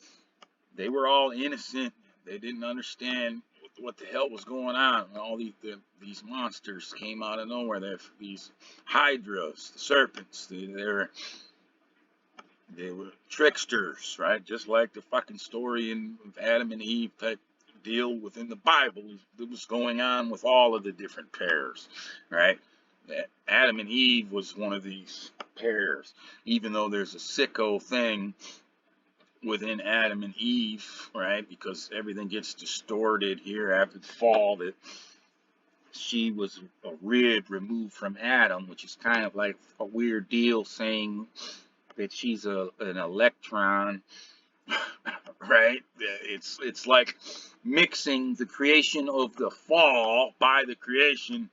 They were all innocent. They didn't understand what the hell was going on. All these monsters came out of nowhere. These hydras, the serpents. They were tricksters, right? Just like the fucking story of Adam and Eve type deal within the Bible that was going on with all of the different pairs, right? Adam and Eve was one of these pairs, even though there's a sicko thing within Adam and Eve, right? Because everything gets distorted here after the fall, that she was a rib removed from Adam, which is kind of like a weird deal saying that she's an electron, right? It's like mixing the creation of the fall by the creation,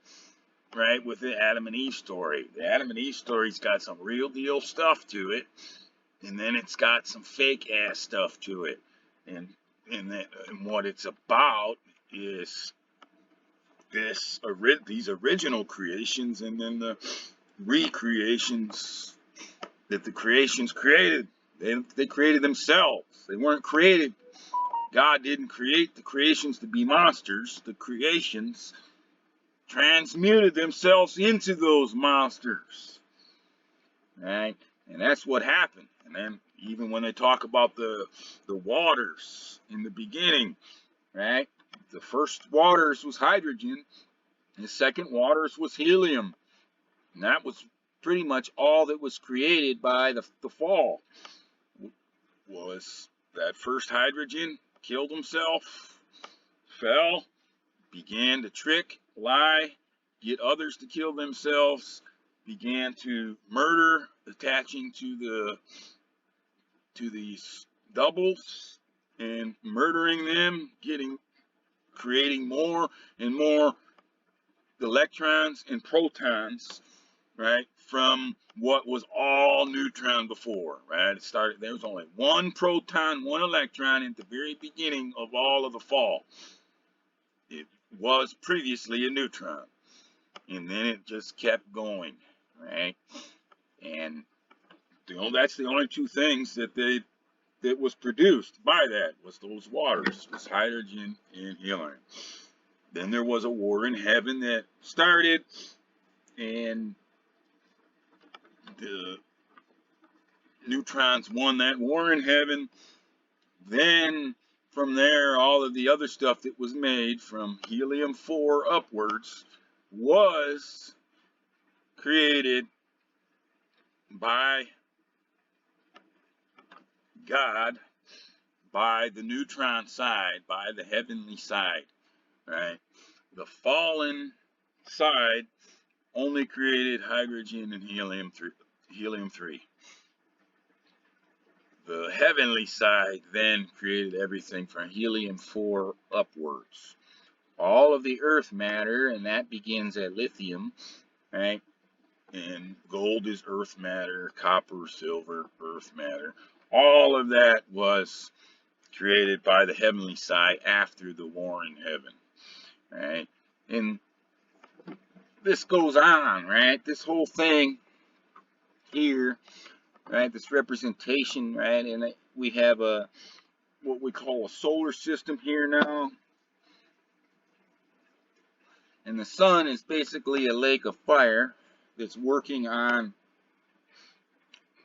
right, with the Adam and Eve story. The Adam and Eve story's got some real deal stuff to it, and then it's got some fake ass stuff to it, and what it's about is these original creations, and then the recreations that the creations created. They created themselves. They weren't created. God didn't create the creations to be monsters. The creations transmuted themselves into those monsters, right? And that's what happened. And then even when they talk about the waters in the beginning, right? The first waters was hydrogen, and the second waters was helium. And that was pretty much all that was created by the fall. Was that first hydrogen killed himself, fell, began to trick, lie, get others to kill themselves, began to murder, attaching to these doubles and murdering them, creating more and more electrons and protons, right, from what was all neutron before, right? It started, there was only one proton, one electron at the very beginning of all of the fall. It was previously a neutron, and then it just kept going, right? And that's the only two things that was produced by that, was those waters, was hydrogen and helium. Then there was a war in heaven that started, and the neutrons won that war in heaven. Then from there, all of the other stuff that was made from helium-4 upwards was created by God, by the neutron side, by the heavenly side, right? The fallen side only created hydrogen and helium-3. The heavenly side then created everything from helium-4 upwards. All of the earth matter, and that begins at lithium, right? And gold is earth matter, copper, silver, earth matter. All of that was created by the heavenly side after the war in heaven, right? And this goes on, right? This whole thing here, right? This representation, right? And we have what we call a solar system here now. And the sun is basically a lake of fire that's working on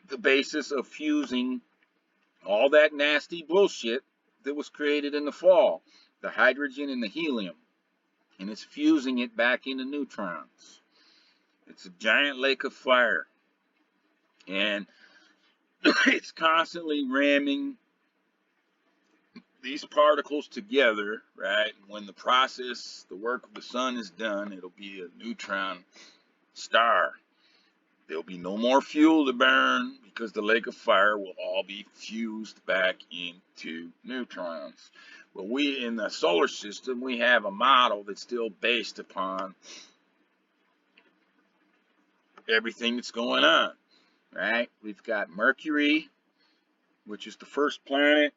the basis of fusing all that nasty bullshit that was created in the fall, the hydrogen and the helium, and it's fusing it back into neutrons. It's a giant lake of fire, and it's constantly ramming these particles together, right? When the process, the work of the sun is done, it'll be a neutron star. There'll be no more fuel to burn, because the lake of fire will all be fused back into neutrons. But we, in the solar system, we have a model that's still based upon everything that's going on, right? We've got Mercury, which is the first planet,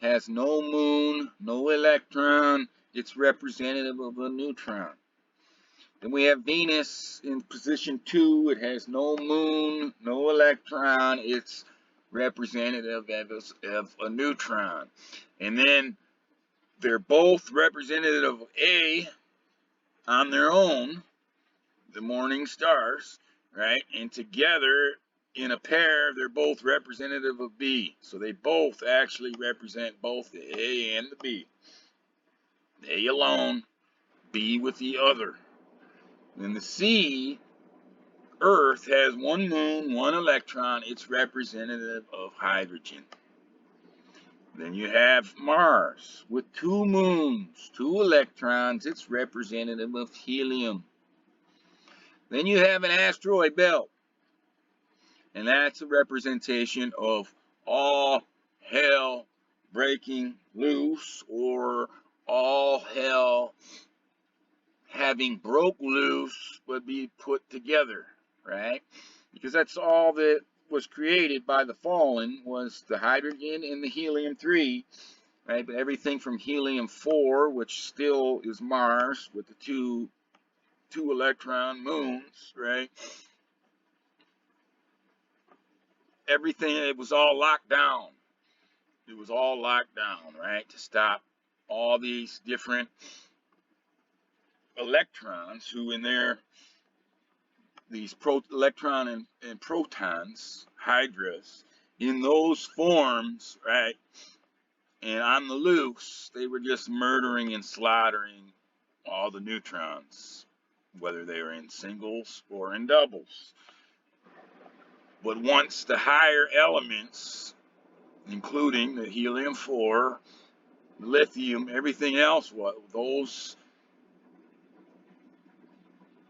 has no moon, no electron. It's representative of a neutron. Then we have Venus in position 2. It has no moon, no electron. It's representative of a neutron. And then they're both representative of A on their own, the morning stars, right? And together in a pair, they're both representative of B. So they both actually represent both the A and the B. A alone, B with the other. Then the C, Earth, has one moon, one electron. It's representative of hydrogen. Then you have Mars with 2 moons, 2 electrons. It's representative of helium. Then you have an asteroid belt, and that's a representation of all hell breaking loose, or all hell having broke loose but be put together, right? Because that's all that was created by the fallen, was the hydrogen and the helium-3, right? But everything from helium-4, which still is Mars with the two electron moons, right? Everything, it was all locked down. It was all locked down, right? To stop all these different electrons who in their, these electron and protons, hydras, in those forms, right? And on the loose, they were just murdering and slaughtering all the neutrons, whether they were in singles or in doubles. But once the higher elements, including the helium-4, lithium, everything else, those,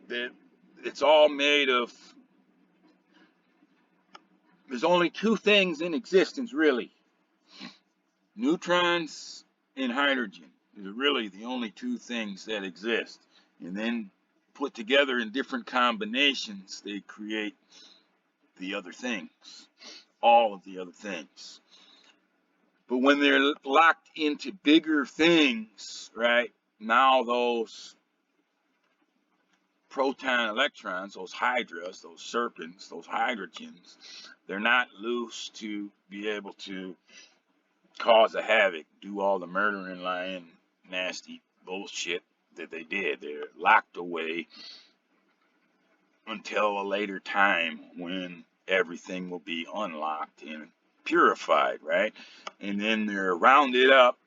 that it's all made of, there's only 2 things in existence really: neutrons and hydrogen. They're really the only 2 things that exist. And then put together in different combinations, they create the other things, all of the other things. But when they're locked into bigger things, right, now those proton electrons, those hydras, those serpents, those hydrogens, they're not loose to be able to cause a havoc, do all the murdering, lying, nasty bullshit that they did. They're locked away until a later time when everything will be unlocked and purified, right? And then they're rounded up,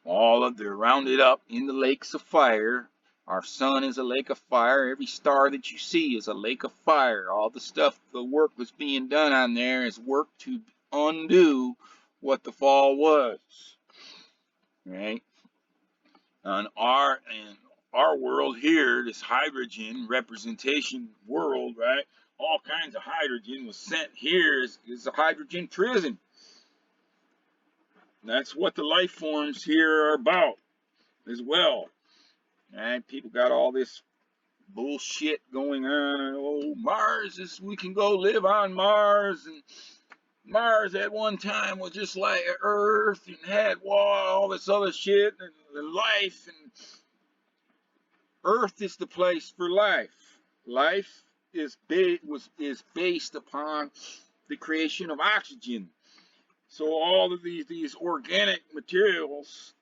they're rounded up in the lakes of fire. Our sun is a lake of fire. Every star that you see is a lake of fire. All the stuff, the work that's being done on there is work to undo what the fall was, right? On our world here, this hydrogen representation world, right? All kinds of hydrogen was sent here is a hydrogen prison. That's what the life forms here are about as well. Right? People got all this bullshit going on. Oh, Mars is, we can go live on Mars, and Mars at one time was just like Earth and had all this other shit and life, and Earth is the place for life. Life is based upon the creation of oxygen. So all of these organic materials,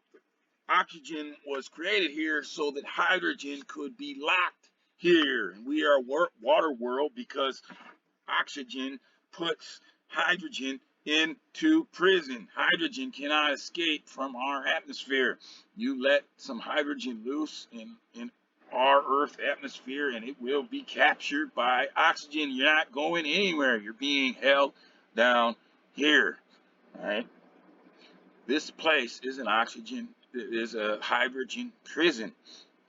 oxygen was created here so that hydrogen could be locked here. And we are a water world because oxygen puts hydrogen into prison. Hydrogen cannot escape from our atmosphere. You let some hydrogen loose in our Earth atmosphere and it will be captured by oxygen. You're not going anywhere. You're being held down here. All right. This place is an oxygen, is a hydrogen prison,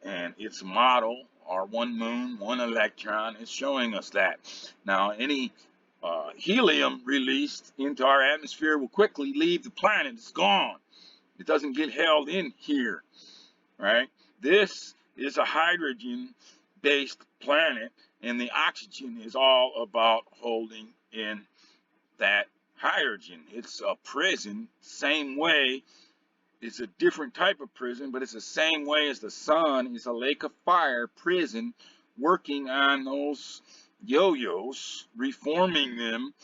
and its model, our 1 moon, 1 electron, is showing us that. Now, any helium released into our atmosphere will quickly leave the planet. It's gone. It doesn't get held in here, right? This is a hydrogen-based planet, and the oxygen is all about holding in that hydrogen. It's a prison, same way. It's a different type of prison, but it's the same way as the sun is a lake of fire prison, working on those yo-yos, reforming them,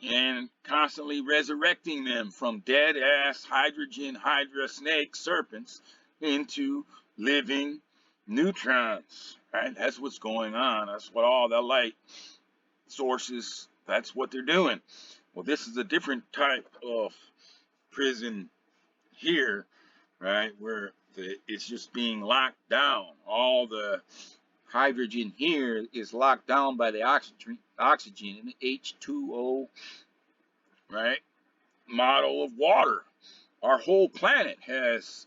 and constantly resurrecting them from dead-ass hydrogen hydra snake serpents into living neutrons, right? That's what's going on. That's what all the light sources, that's what they're doing. Well, this is a different type of prison here, right, where it's just being locked down. All the hydrogen here is locked down by the oxygen and the H2O, right? model of water. Our whole planet has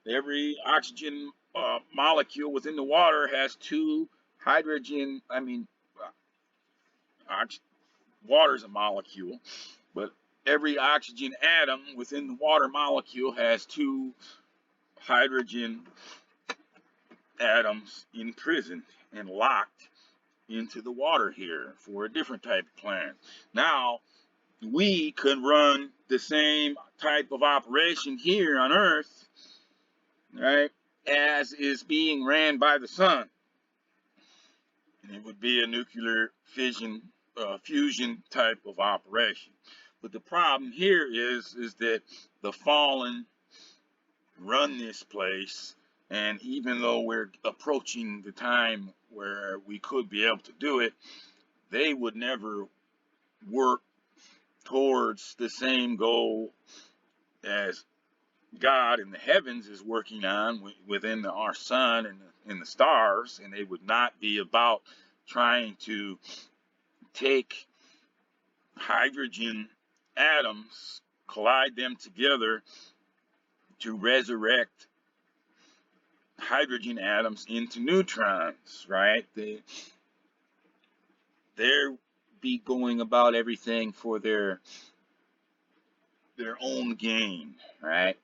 every oxygen molecule within the water has two hydrogen. I mean, water is a molecule, but every oxygen atom within the water molecule has two hydrogen atoms imprisoned and locked into the water here for a different type of plant. Now, we could run the same type of operation here on Earth, right, as is being ran by the sun. And it would be a nuclear fission, fusion type of operation. But the problem here is that the fallen run this place, and even though we're approaching the time where we could be able to do it, they would never work towards the same goal as God in the heavens is working on within our sun and the stars, and they would not be about trying to take hydrogen atoms, collide them together to resurrect hydrogen atoms into neutrons, right? They're be going about everything for their own gain, right?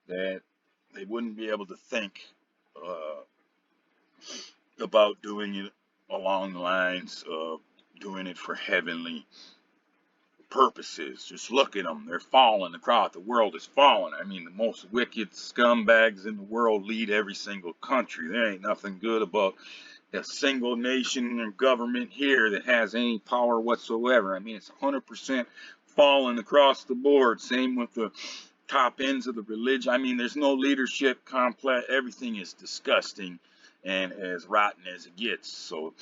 That they wouldn't be able to think about doing it along the lines of doing it for heavenly purposes. Just look at them. They're falling across. The world is falling. I mean, the most wicked scumbags in the world lead every single country. There ain't nothing good about a single nation or government here that has any power whatsoever. I mean, it's 100% falling across the board. Same with the top ends of the religion. I mean, there's no leadership complex. Everything is disgusting and as rotten as it gets. So,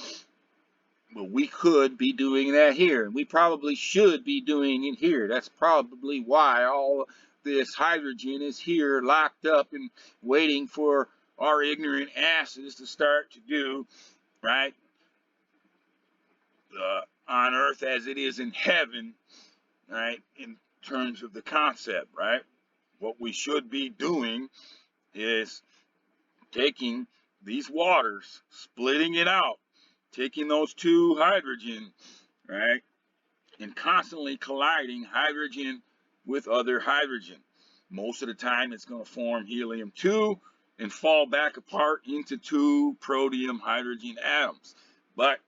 but we could be doing that here, and we probably should be doing it here. That's probably why all this hydrogen is here locked up and waiting for our ignorant asses to start to do, right, on earth as it is in heaven, right, in terms of the concept, right? What we should be doing is taking these waters, splitting it out, taking those two hydrogen, right, and constantly colliding hydrogen with other hydrogen. Most of the time it's going to form helium-2 and fall back apart into two protium hydrogen atoms. But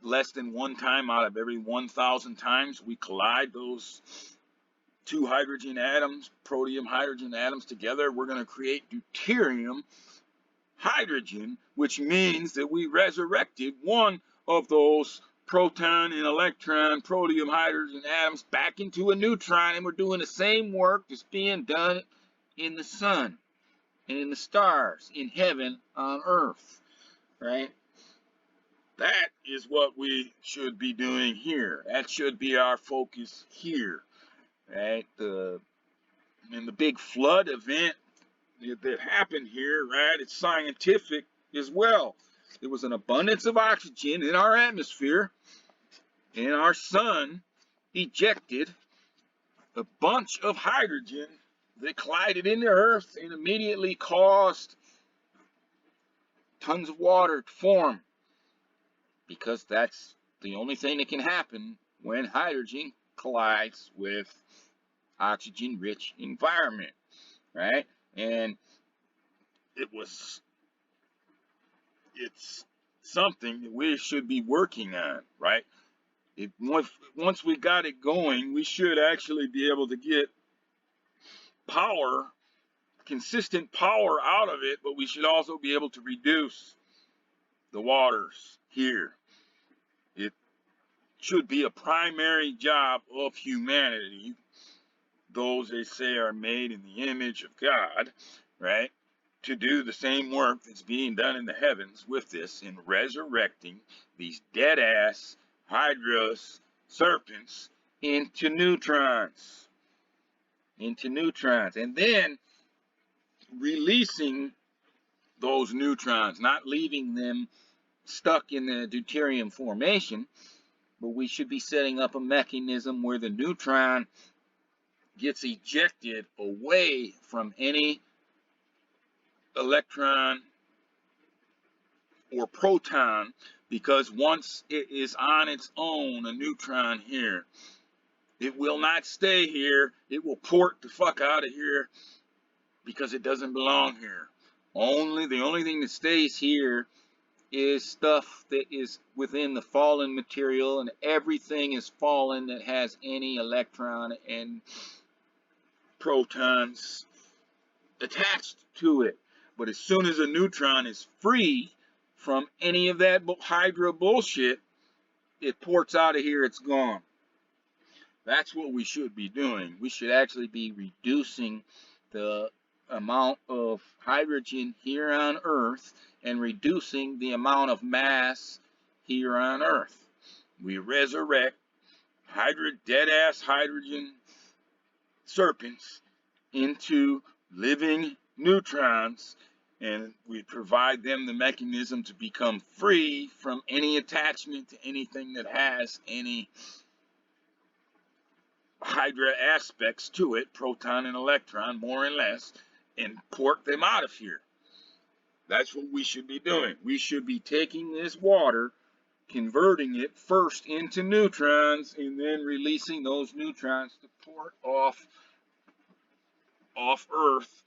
less than one time out of every 1,000 times we collide those two hydrogen atoms, protium hydrogen atoms together, we're going to create deuterium hydrogen, which means that we resurrected one of those proton and electron protium hydrogen atoms back into a neutron, and we're doing the same work that's being done in the sun and in the stars, in heaven, on earth, right? That is what we should be doing here. That should be our focus here, right? In the big flood event that happened here, right, it's scientific as well. There was an abundance of oxygen in our atmosphere, and our sun ejected a bunch of hydrogen that collided into Earth and immediately caused tons of water to form, because that's the only thing that can happen when hydrogen collides with oxygen-rich environment, right? And it's something that we should be working on, right? Once we got it going, we should actually be able to get power, consistent power out of it, but we should also be able to reduce the waters here. It should be a primary job of humanity, those they say are made in the image of God, right, to do the same work that's being done in the heavens with this, in resurrecting these dead-ass hydrous serpents into neutrons, and then releasing those neutrons, not leaving them stuck in the deuterium formation, but we should be setting up a mechanism where the neutron gets ejected away from any electron or proton, because once it is on its own, a neutron here, it will not stay here. It will port the fuck out of here because it doesn't belong here. The only thing that stays here is stuff that is within the fallen material, and everything is fallen that has any electron and protons attached to it. But as soon as a neutron is free from any of that Hydra bullshit, it ports out of here, it's gone. That's what we should be doing. We should actually be reducing the amount of hydrogen here on Earth and reducing the amount of mass here on Earth. We resurrect dead-ass hydrogen serpents into living neutrons, and we provide them the mechanism to become free from any attachment to anything that has any Hydra aspects to it, proton and electron, more and less, and port them out of here. That's what we should be doing. We should be taking this water, converting it first into neutrons, and then releasing those neutrons to port off Earth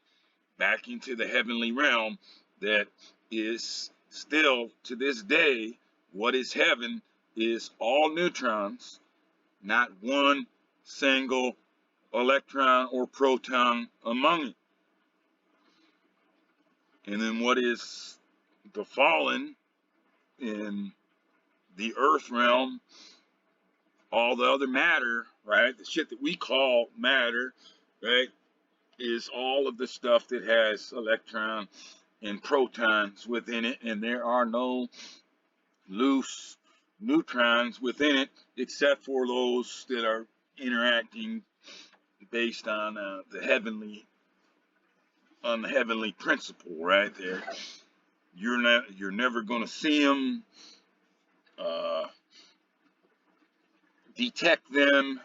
back into the heavenly realm that is still, to this day, what is heaven is all neutrons, not one single electron or proton among it. And then what is the fallen in the earth realm, all the other matter, right? The shit that we call matter, right, is all of the stuff that has electrons and protons within it, and there are no loose neutrons within it except for those that are interacting based on the heavenly principle, right there. You're never going to see them, detect them.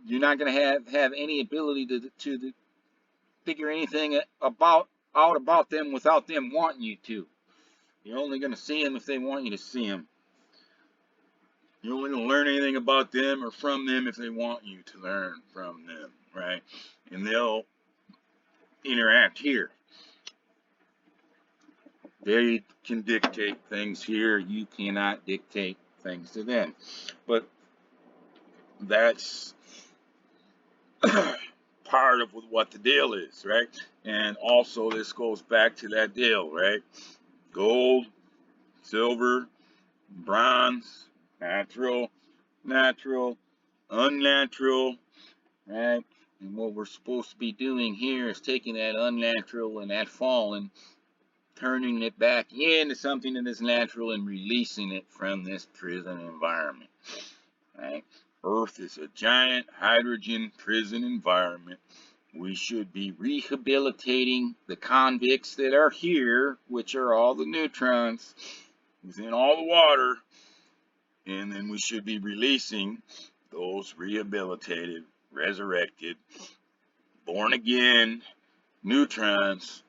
You're not going to have any ability to figure anything out about them without them wanting you to. You're only going to see them if they want you to see them. You're only going to learn anything about them or from them if they want you to learn from them, right? And they'll interact here. They can dictate things here. You cannot dictate things to them. But that's part of what the deal is, right? And also this goes back to that deal, right? Gold, silver, bronze, natural, unnatural, right? And what we're supposed to be doing here is taking that unnatural and that fallen, turning it back into something that is natural and releasing it from this prison environment, right? Earth is a giant hydrogen prison environment. We should be rehabilitating the convicts that are here, which are all the neutrons within all the water, and then we should be releasing those rehabilitated, resurrected, born again neutrons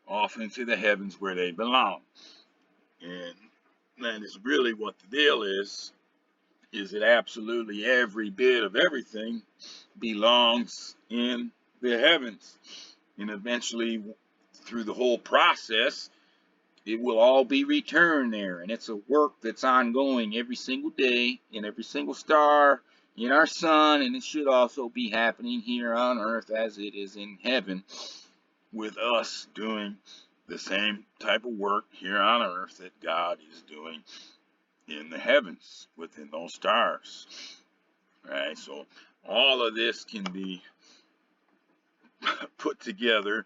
off into the heavens where they belong. And that is really what the deal is that absolutely every bit of everything belongs in the heavens. And eventually, through the whole process, it will all be returned there. And it's a work that's ongoing every single day in every single star in our sun, and it should also be happening here on earth as it is in heaven, with us doing the same type of work here on earth that God is doing in the heavens within those stars. Right? So all of this can be put together.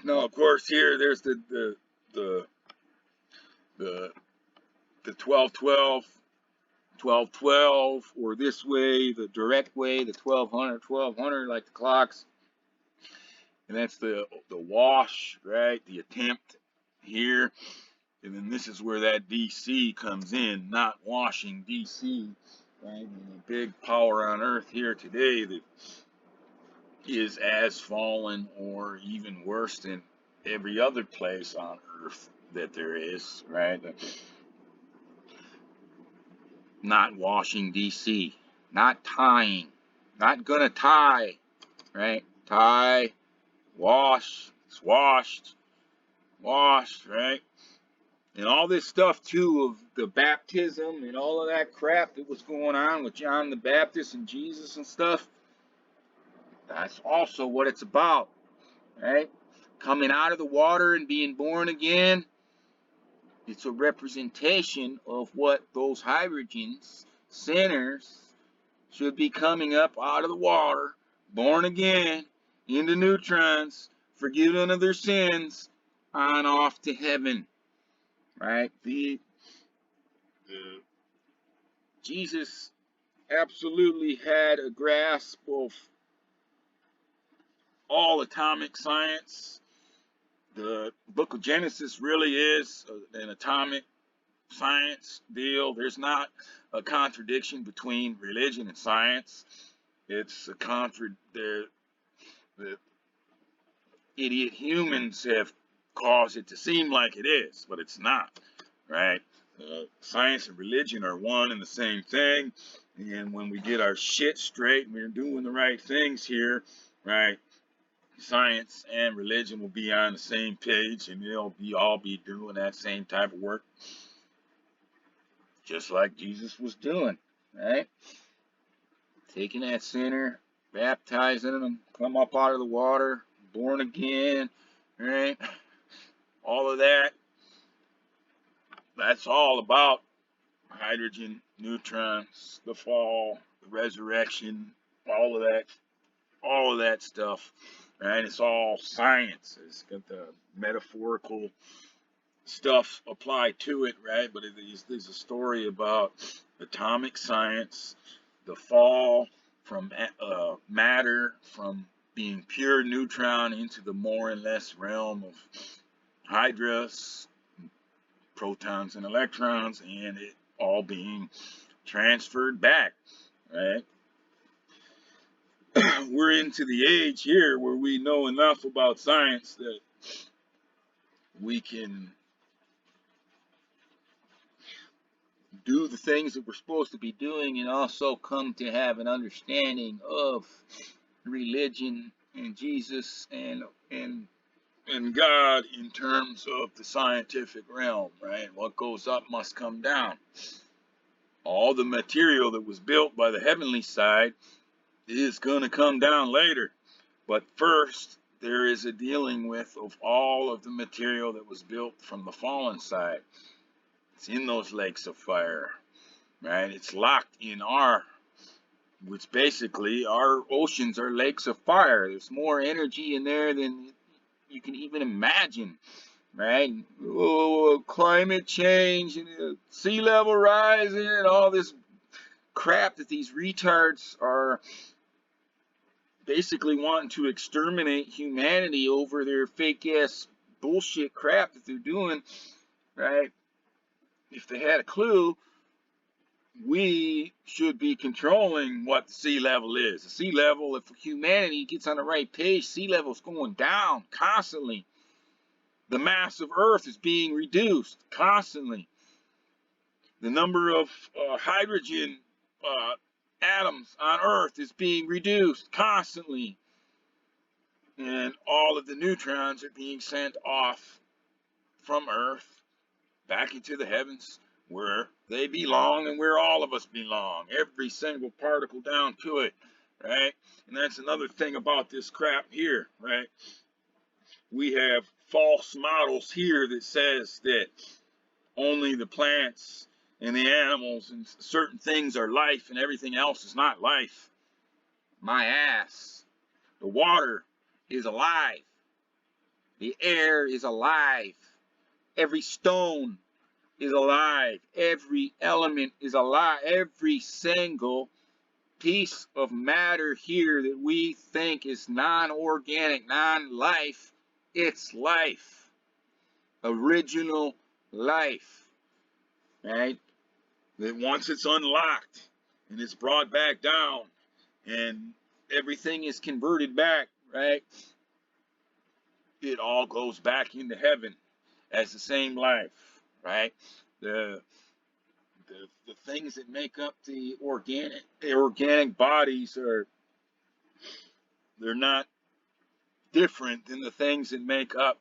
Now, of course, here there's the 1212, or this way, the direct way, the 1200, like the clocks. And that's the wash, right? The attempt here. And then this is where that DC comes in, not washing DC, right? And the big power on Earth here today that is as fallen or even worse than every other place on Earth that there is, right? Not washing DC, not tying, not gonna tie, right? Tie, wash, it's washed, right? And all this stuff too of the baptism and all of that crap that was going on with John the Baptist and Jesus and stuff. That's also what it's about, right? Coming out of the water and being born again. It's a representation of what those hydrogens, sinners, should be coming up out of the water, born again, into neutrons, forgiven of their sins, on off to heaven, right? Jesus absolutely had a grasp of all atomic science. The book of Genesis really is an atomic science deal. There's not a contradiction between religion and science. It's a the idiot humans have caused it to seem like it is, but it's not, right? Science and religion are one and the same thing, and when we get our shit straight and we're doing the right things here, right, science and religion will be on the same page, and they'll all be doing that same type of work, just like Jesus was doing, right? Taking that sinner, baptizing them, come up out of the water, born again, right? All of that. That's all about hydrogen, neutrons, the fall, the resurrection, all of that stuff, right? It's all science. It's got the metaphorical stuff applied to it, right? But there's a story about atomic science, the fall from matter, from being pure neutron into the more and less realm of hydras, protons and electrons, and it all being transferred back, right? We're into the age here where we know enough about science that we can do the things that we're supposed to be doing and also come to have an understanding of religion and Jesus and God in terms of the scientific realm, right? What goes up must come down. All the material that was built by the heavenly side is going to come down later. But first, there is a dealing with of all of the material that was built from the fallen side. It's in those lakes of fire, right? It's locked in which basically our oceans are lakes of fire. There's more energy in there than you can even imagine, right? Oh, climate change and sea level rising and all this crap that these retards are basically wanting to exterminate humanity over their fake ass bullshit crap that they're doing, right? If they had a clue, we should be controlling what the sea level is. The sea level, if humanity gets on the right page, sea level's going down constantly. The mass of Earth is being reduced constantly. The number of hydrogen atoms on Earth is being reduced constantly. And all of the neutrons are being sent off from Earth back into the heavens where they belong and where all of us belong. Every single particle down to it, right? And that's another thing about this crap here, right? We have false models here that says that only the plants and the animals and certain things are life and everything else is not life. My ass. The water is alive. The air is alive. Every stone is alive. Every element is alive. Every single piece of matter here that we think is non-organic, non-life, it's life. Original life. Right? That once it's unlocked and it's brought back down, and everything is converted back, right? It all goes back into heaven as the same life, right? The the things that make up the organic bodies they're not different than the things that make up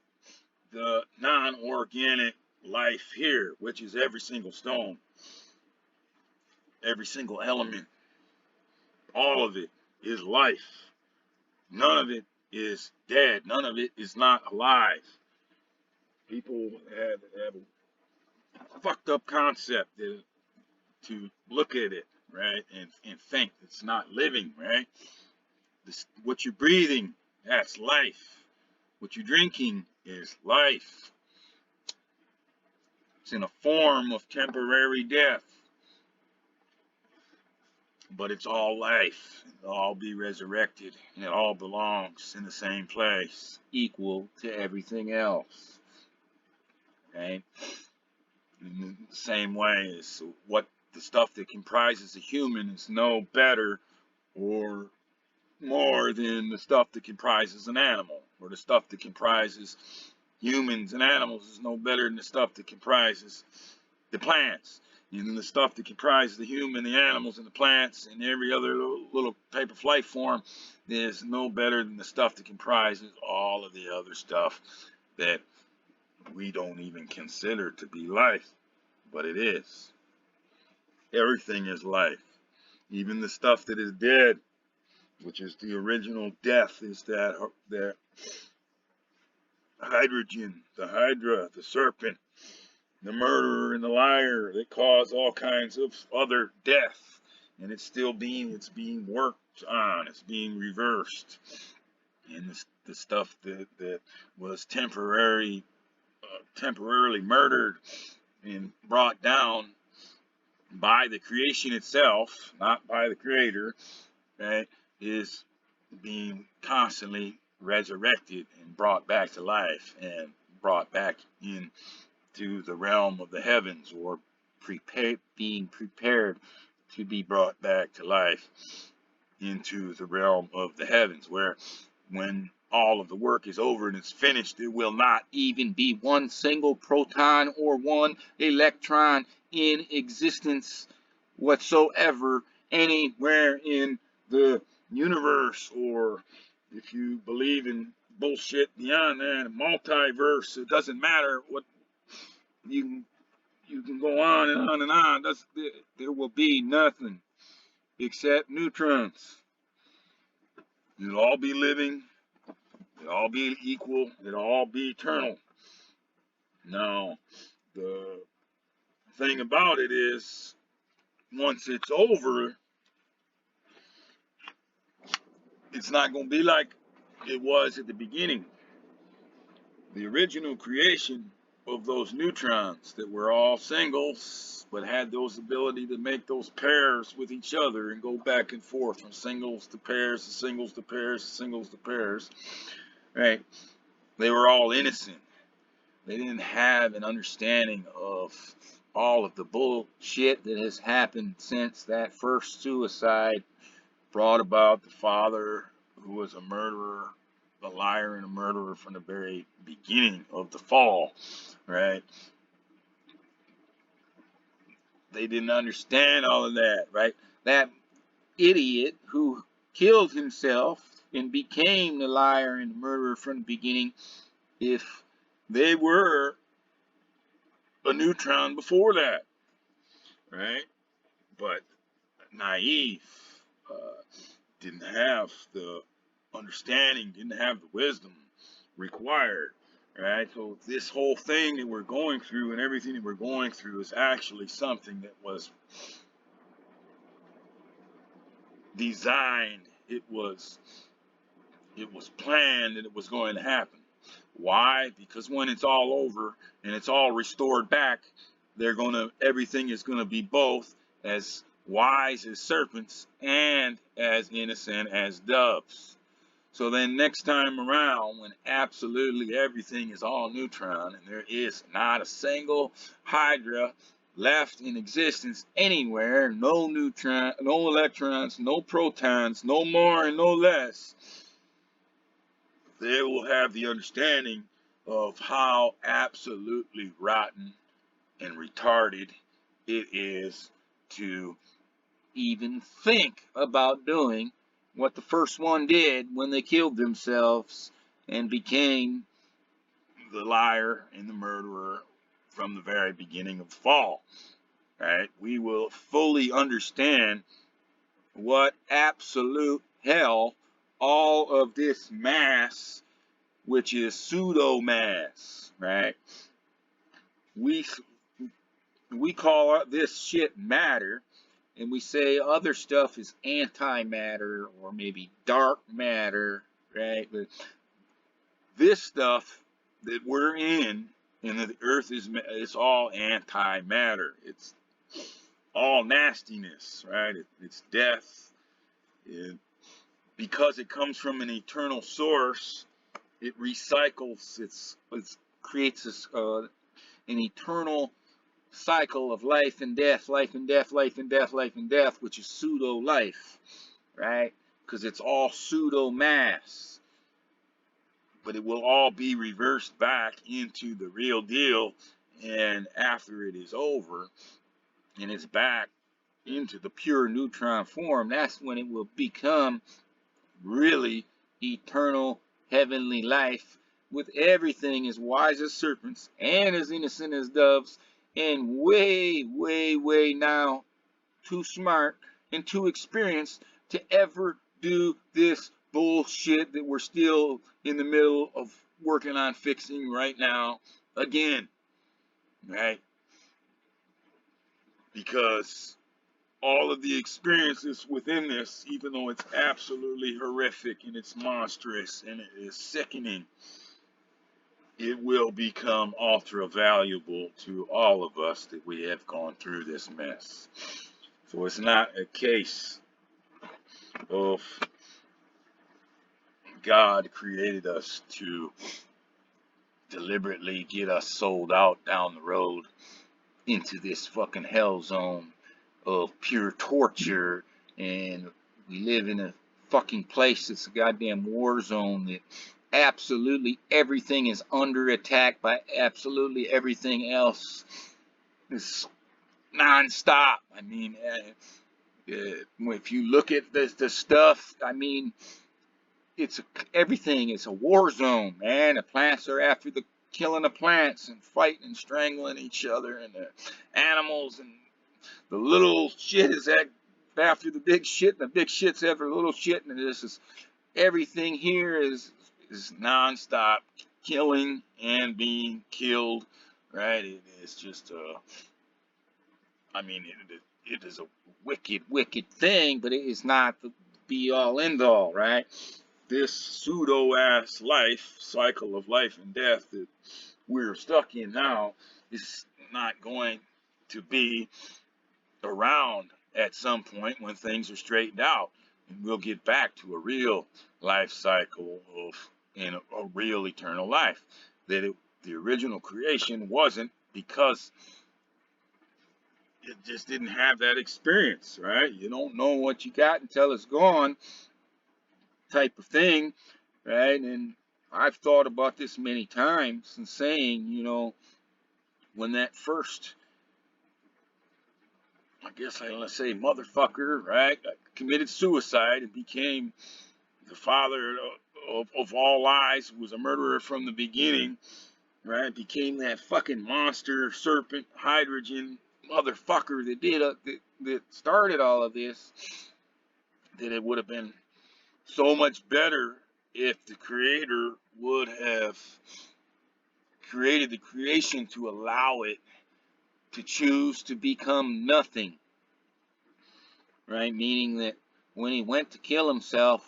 the non-organic life here, which is every single stone, every single element. All of it is life. None of it is dead. None of it is not alive. People have a fucked up concept to look at it, right, and think it's not living, right? What you're breathing, that's life. What you're drinking is life. It's in a form of temporary death, but it's all life. It'll all be resurrected, and it all belongs in the same place, equal to everything else, right? In the same way as what the stuff that comprises a human is no better or more than the stuff that comprises an animal, or the stuff that comprises humans and animals is no better than the stuff that comprises the plants. And the stuff that comprises the human, the animals, and the plants, and every other little type of life form is no better than the stuff that comprises all of the other stuff that we don't even consider to be life, but it is. Everything is life. Even the stuff that is dead, which is the original death, is that hydrogen, the hydra, the serpent, the murderer and the liar that cause all kinds of other death. And it's being worked on, it's being reversed. And the stuff that was temporarily murdered and brought down by the creation itself, not by the creator, right, is being constantly resurrected and brought back to life and brought back into the realm of the heavens, or being prepared to be brought back to life into the realm of the heavens, where when all of the work is over and it's finished, there will not even be one single proton or one electron in existence whatsoever anywhere in the universe, or if you believe in bullshit beyond that, multiverse, it doesn't matter what you can go on and on and on. There will be nothing except neutrons. It'll all be living, it'll all be equal, it'll all be eternal. Now, the thing about it is, once it's over, it's not going to be like it was at the beginning. The original creation of those neutrons that were all singles, but had those ability to make those pairs with each other and go back and forth from singles to pairs to singles to pairs to singles to pairs, right? They were all innocent. They didn't have an understanding of all of the bullshit that has happened since that first suicide brought about the father, who was a murderer, a liar and a murderer from the very beginning of the fall, right? They didn't understand all of that, right? That idiot who killed himself and became the liar and the murderer from the beginning, if they were a neutron before that, right? But naive, didn't have the understanding, didn't have the wisdom required, right? So this whole thing that we're going through and everything that we're going through is actually something that was designed. It was planned, and it was going to happen. Why? Because when it's all over and it's all restored back, everything is gonna be both as wise as serpents and as innocent as doves. So then next time around, when absolutely everything is all neutron and there is not a single hydra left in existence anywhere, no neutron, no electrons, no protons, no more and no less, they will have the understanding of how absolutely rotten and retarded it is to even think about doing what the first one did when they killed themselves and became the liar and the murderer from the very beginning of the fall. Right? We will fully understand what absolute hell all of this mass, which is pseudo mass, right? We call this shit matter, and we say other stuff is antimatter or maybe dark matter, right? But this stuff that we're in and that the earth is, it's all antimatter. It's all nastiness, right? It's death. Because it comes from an eternal source, it recycles. It creates this, an eternal cycle of life and death, life and death, life and death, life and death, which is pseudo life, right? Because it's all pseudo mass. But it will all be reversed back into the real deal, and after it is over and it's back into the pure neutron form, that's when it will become really eternal heavenly life, with everything as wise as serpents and as innocent as doves, and way, way, way now too smart and too experienced to ever do this bullshit that we're still in the middle of working on fixing right now again, right? Because all of the experiences within this, even though it's absolutely horrific and it's monstrous and it is sickening, it will become ultra valuable to all of us that we have gone through this mess. So it's not a case of God created us to deliberately get us sold out down the road into this fucking hell zone of pure torture, and we live in a fucking place that's a goddamn war zone that absolutely everything is under attack by absolutely everything else. It's non-stop. I mean, if you look at the stuff, I mean, it's everything is a war zone, man. The plants are after the killing the plants and fighting and strangling each other, and the animals, and the little shit is after the big shit, and the big shit's after the little shit, and this is everything here is nonstop killing and being killed, right? It is just I mean, it is a wicked, wicked thing, but it is not the be all end all, right? This pseudo ass life cycle of life and death that we're stuck in now is not going to be around at some point when things are straightened out, and we'll get back to a real life cycle of in a real eternal life. That the original creation wasn't, because it just didn't have that experience, right? You don't know what you got until it's gone, type of thing, right? And I've thought about this many times and saying, you know, when that first, I guess I want to say motherfucker, right, committed suicide and became the father of all lies, was a murderer from the beginning, right, became that fucking monster serpent hydrogen motherfucker that did that started all of this, that it would have been so much better if the creator would have created the creation to allow it to choose to become nothing, right? Meaning that when he went to kill himself,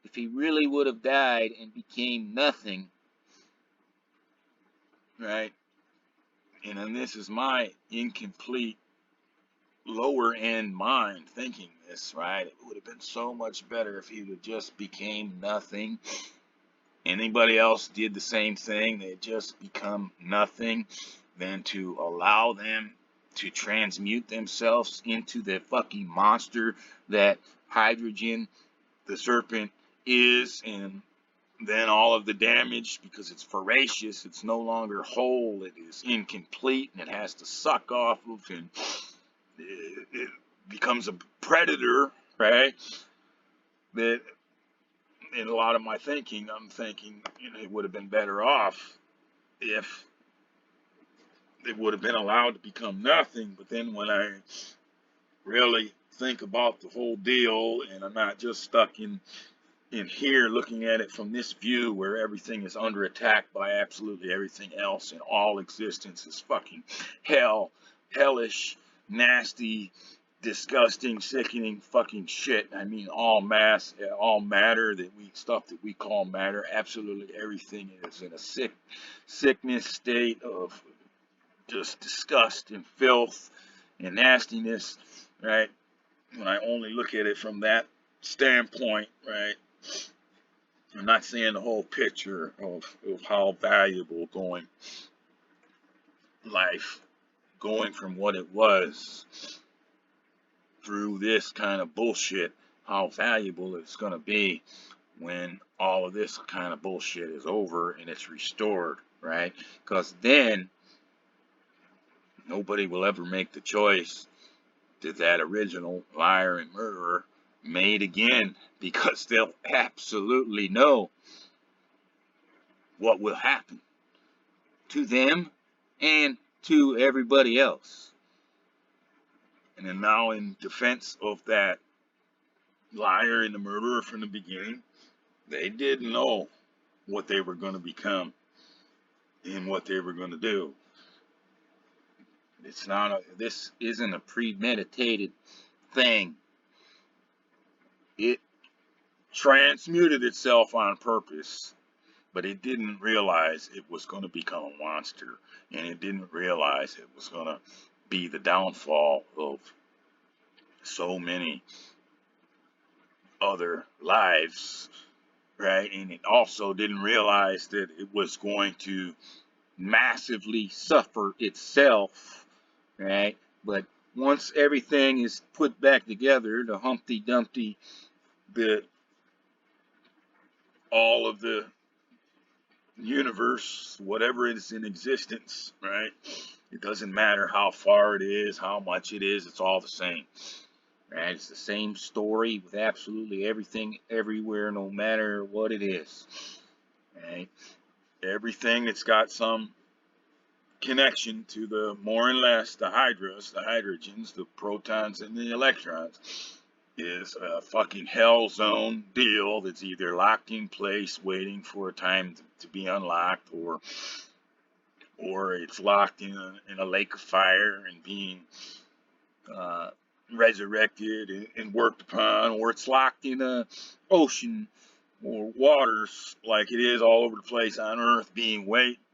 if he really would have died and became nothing, right? And then this is my incomplete lower end mind thinking this, right? It would have been so much better if he would have just became nothing. Anybody else did the same thing, they just become nothing, than to allow them to transmute themselves into the fucking monster that hydrogen, the serpent, is, and then all of the damage, because it's voracious, it's no longer whole, it is incomplete, and it has to suck off of, and it becomes a predator, right? That in a lot of my thinking, I'm thinking, it would have been better off if it would have been allowed to become nothing. But then when I really think about the whole deal, and I'm not just stuck in here looking at it from this view where everything is under attack by absolutely everything else, and all existence is fucking hell, hellish, nasty, disgusting, sickening fucking shit. I mean, all matter stuff that we call matter, absolutely everything is in a sickness state of just disgust and filth and nastiness, right? When I only look at it from that standpoint, right? I'm not seeing the whole picture of how valuable going from what it was through this kind of bullshit, how valuable it's going to be when all of this kind of bullshit is over and it's restored, right? Because then nobody will ever make the choice that original liar and murderer made again, because they'll absolutely know what will happen to them and to everybody else. And then now, in defense of that liar and the murderer from the beginning, they didn't know what they were going to become and what they were going to do. This isn't a premeditated thing. It transmuted itself on purpose, but it didn't realize it was going to become a monster, and it didn't realize it was going to be the downfall of so many other lives, right? And it also didn't realize that it was going to massively suffer itself, right? But once everything is put back together, the Humpty Dumpty, all of the universe, whatever is in existence, right? It doesn't matter how far it is, how much it is, it's all the same. Right? It's the same story with absolutely everything everywhere, no matter what it is. Right? Everything that's got some connection to the more and less, the hydras, the hydrogens, the protons, and the electrons, is a fucking hell zone deal that's either locked in place waiting for a time to be unlocked, or it's locked in a lake of fire and being resurrected and worked upon, or it's locked in a ocean or waters like it is all over the place on Earth, being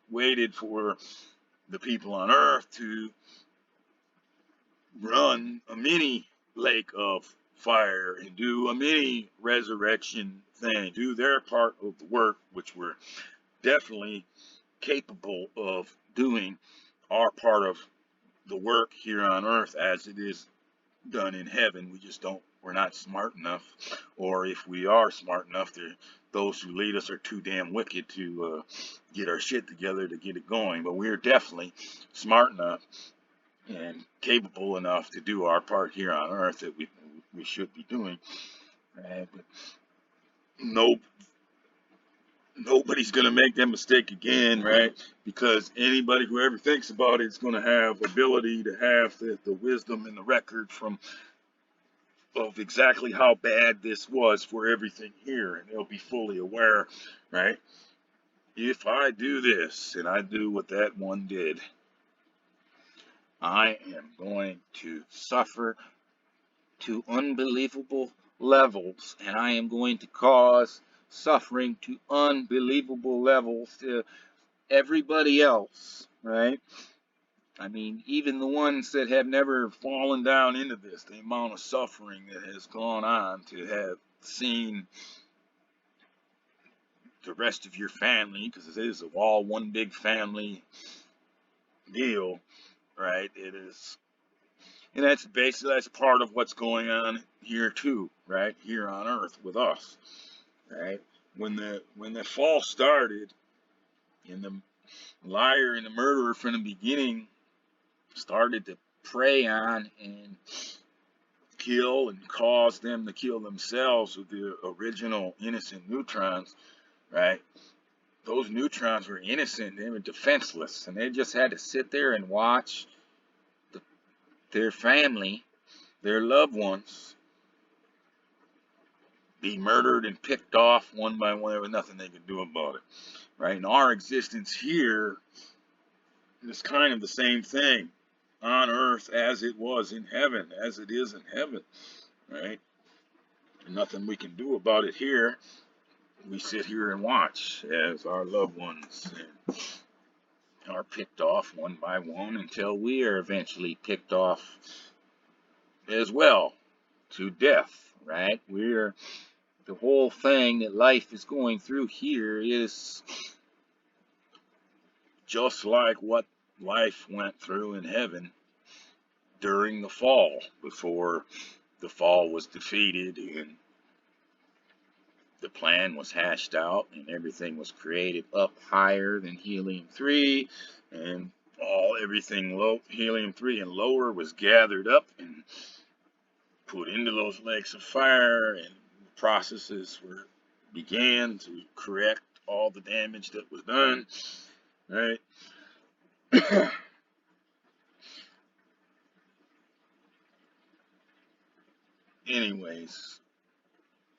waited for the people on Earth to run a mini lake of fire and do a mini resurrection thing, do their part of the work, which we're definitely capable of doing our part of the work here on Earth as it is done in heaven. We're not smart enough, or if we are smart enough, those who lead us are too damn wicked to get our shit together to get it going. But we're definitely smart enough and capable enough to do our part here on Earth that we should be doing. Right? But nobody's going to make that mistake again, right? Because anybody who ever thinks about it is going to have ability to have the wisdom and the record of exactly how bad this was for everything here, and they'll be fully aware, right? If I do this and I do what that one did, I am going to suffer to unbelievable levels, and I am going to cause suffering to unbelievable levels to everybody else, right? I mean, even the ones that have never fallen down into this, the amount of suffering that has gone on to have seen the rest of your family, because it is all one big family deal, right? It is And that's part of what's going on here too, right? Here on Earth with us, right? When the fall started, and the liar and the murderer from the beginning started to prey on and kill and cause them to kill themselves with the original innocent neutrons, right? Those neutrons were innocent, they were defenseless, and they just had to sit there and watch their family, their loved ones, be murdered and picked off one by one. There was nothing they could do about it, right? And our existence here is kind of the same thing on earth as it was in heaven, as it is in heaven, right? And nothing we can do about it here. We sit here and watch as our loved ones are picked off one by one until we are eventually picked off as well to death, right? The whole thing that life is going through here is just like what life went through in heaven during the fall, before the fall was defeated and the plan was hashed out and everything was created up higher than helium-3, and everything low, helium-3 and lower, was gathered up and put into those lakes of fire, and processes began to correct all the damage that was done, right? Anyways,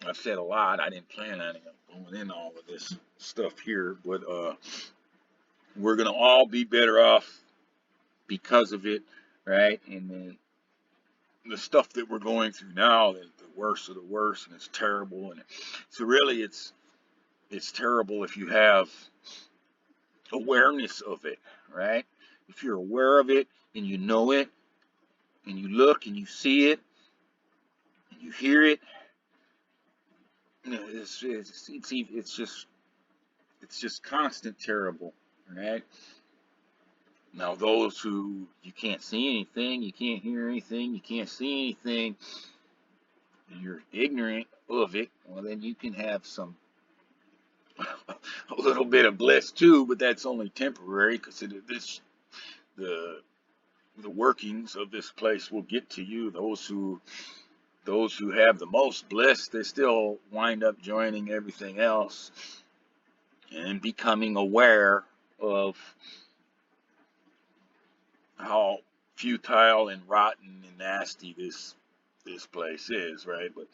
I've said a lot. I didn't plan on going into all of this stuff here, but we're gonna all be better off because of it, right? And then the stuff that we're going through now, the worst of the worst, and it's terrible. And so really, it's terrible if you have awareness of it, right? If you're aware of it and you know it, and you look and you see it and you hear it, it's just constant terrible, right? Now those who you can't see anything, you can't hear anything, you can't see anything, and you're ignorant of it, well then you can have some a little bit of bliss too, but that's only temporary, because the workings of this place will get to you. Those who have the most bliss, they still wind up joining everything else and becoming aware of how futile and rotten and nasty this place is, right? But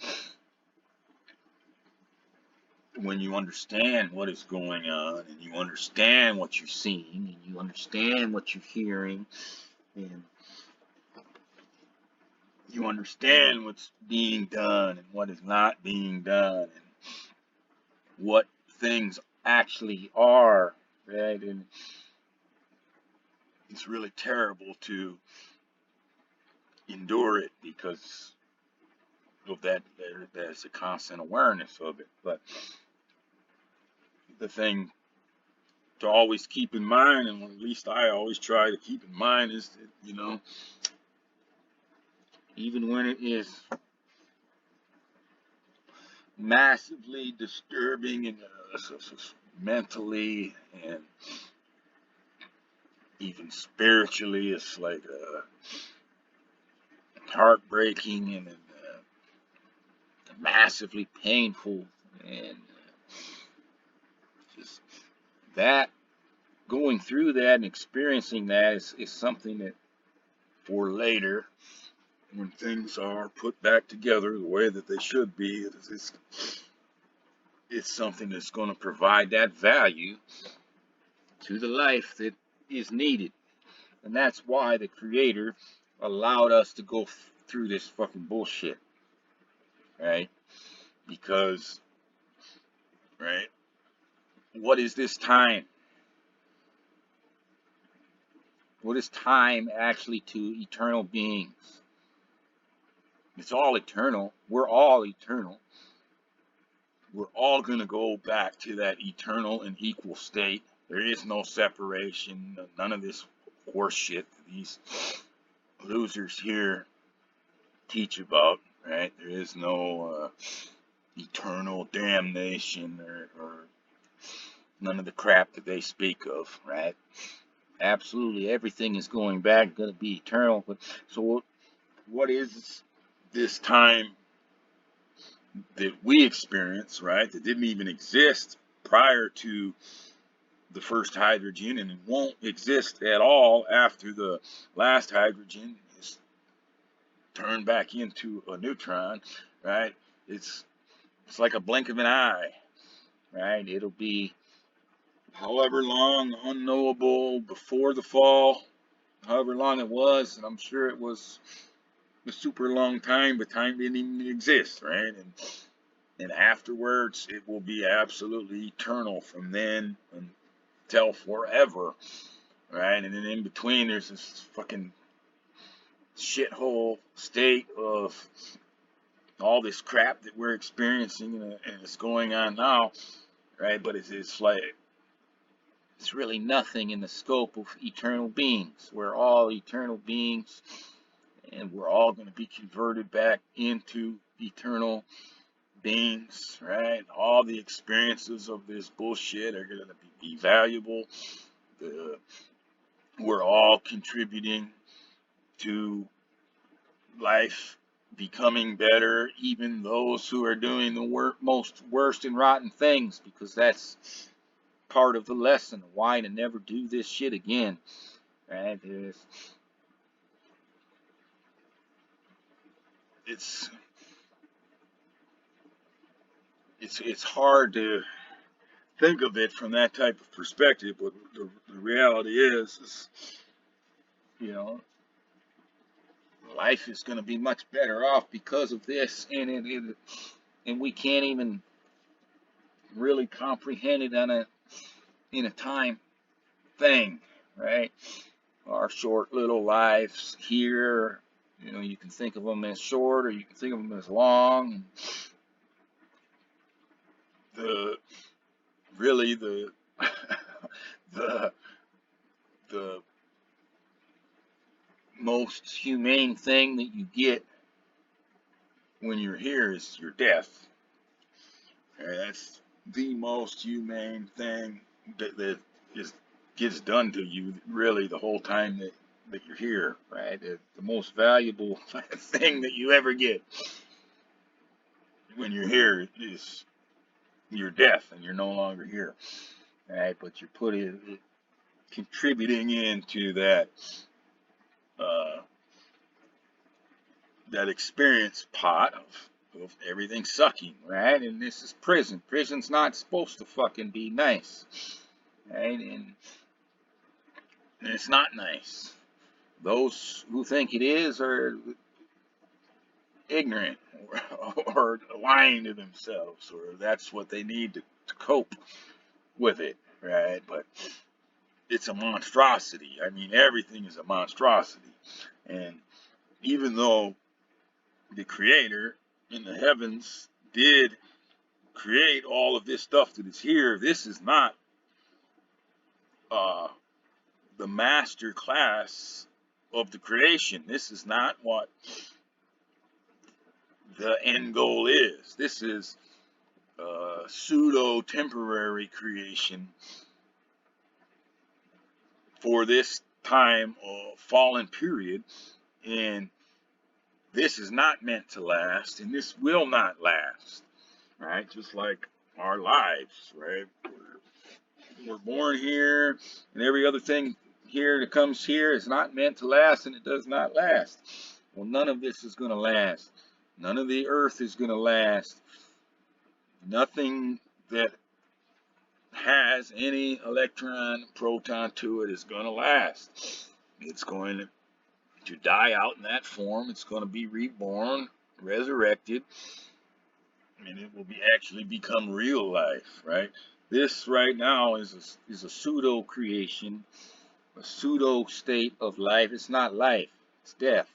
when you understand what is going on, and you understand what you're seeing, and you understand what you're hearing, and you understand what's being done and what is not being done, and what things actually are, right? And it's really terrible to endure it because of that. There's a constant awareness of it. But the thing to always keep in mind, and at least I always try to keep in mind, is that, even when it is massively disturbing and mentally and even spiritually, it's like heartbreaking and massively painful, and just that, going through that and experiencing that is something that for later, when things are put back together the way that they should be, it's something that's going to provide that value to the life that is needed. And that's why the Creator allowed us to go through this fucking bullshit, right? Because, right, what is this time? What is time actually to eternal beings? It's all eternal. We're all eternal. We're all going to go back to that eternal and equal state. There is no separation, none of this horse shit these losers here teach about, right? There is no eternal damnation or none of the crap that they speak of, right? Absolutely everything is going back, going to be eternal. But so what is this time that we experience, right, that didn't even exist prior to the first hydrogen, and it won't exist at all after the last hydrogen is turned back into a neutron, right? It's like a blink of an eye, right? It'll be however long unknowable before the fall, however long it was, and I'm sure it was a super long time, but time didn't even exist, right? And afterwards, it will be absolutely eternal from then until forever, right? And then in between, there's this fucking shithole state of all this crap that we're experiencing, and it's going on now, right? But it's like it's really nothing in the scope of eternal beings. We're all eternal beings, and we're all going to be converted back into eternal beings, right? All the experiences of this bullshit are going to be valuable. We're all contributing to life becoming better, even those who are doing the most worst and rotten things, because that's part of the lesson. Why to never do this shit again, right? It's hard to think of it from that type of perspective, but the reality is, you know, life is going to be much better off because of this, and we can't even really comprehend it in a time thing, right? Our short little lives here, you can think of them as short, or you can think of them as long. The really the the the most humane thing that you get when you're here is your death. And that's the most humane thing that is gets done to you really the whole time that you're here, right? The most valuable thing that you ever get when you're here is your death, and you're no longer here, right? But you're contributing into uh, that experience pot of everything sucking, right? And this is prison. Prison's not supposed to fucking be nice, right? And it's not nice. Those who think it is are ignorant or lying to themselves, or that's what they need to cope with it, right? But it's a monstrosity. I mean, everything is a monstrosity. And even though the Creator in the heavens did create all of this stuff that is here, this is not uh, the master class of the creation. This is not what the end goal is. This is pseudo temporary creation for this time of fallen period, and this is not meant to last, and this will not last, right? Just like our lives, right? We're born here, and every other thing here that comes here is not meant to last, and it does not last. Well, none of this is going to last. None of the earth is going to last. Nothing that has any electron, proton to it is going to last. It's going to die out in that form. It's going to be reborn, resurrected, and it will actually become real life, right? This right now is a pseudo creation, a pseudo state of life. It's not life, it's death.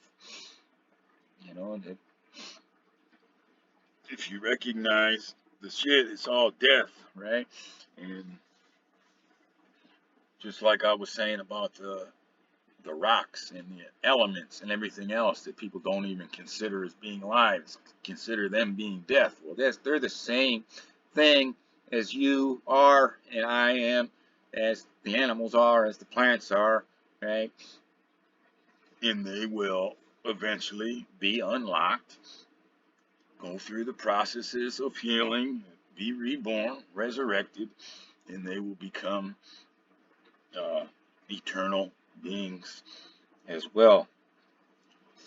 If you recognize the shit, it's all death, right? And just like I was saying about the rocks and the elements and everything else that people don't even consider as being lives, consider them being death. Well, they're the same thing as you are and I am, as the animals are, as the plants are, right? And they will eventually be unlocked, go through the processes of healing, be reborn, resurrected, and they will become eternal beings as well.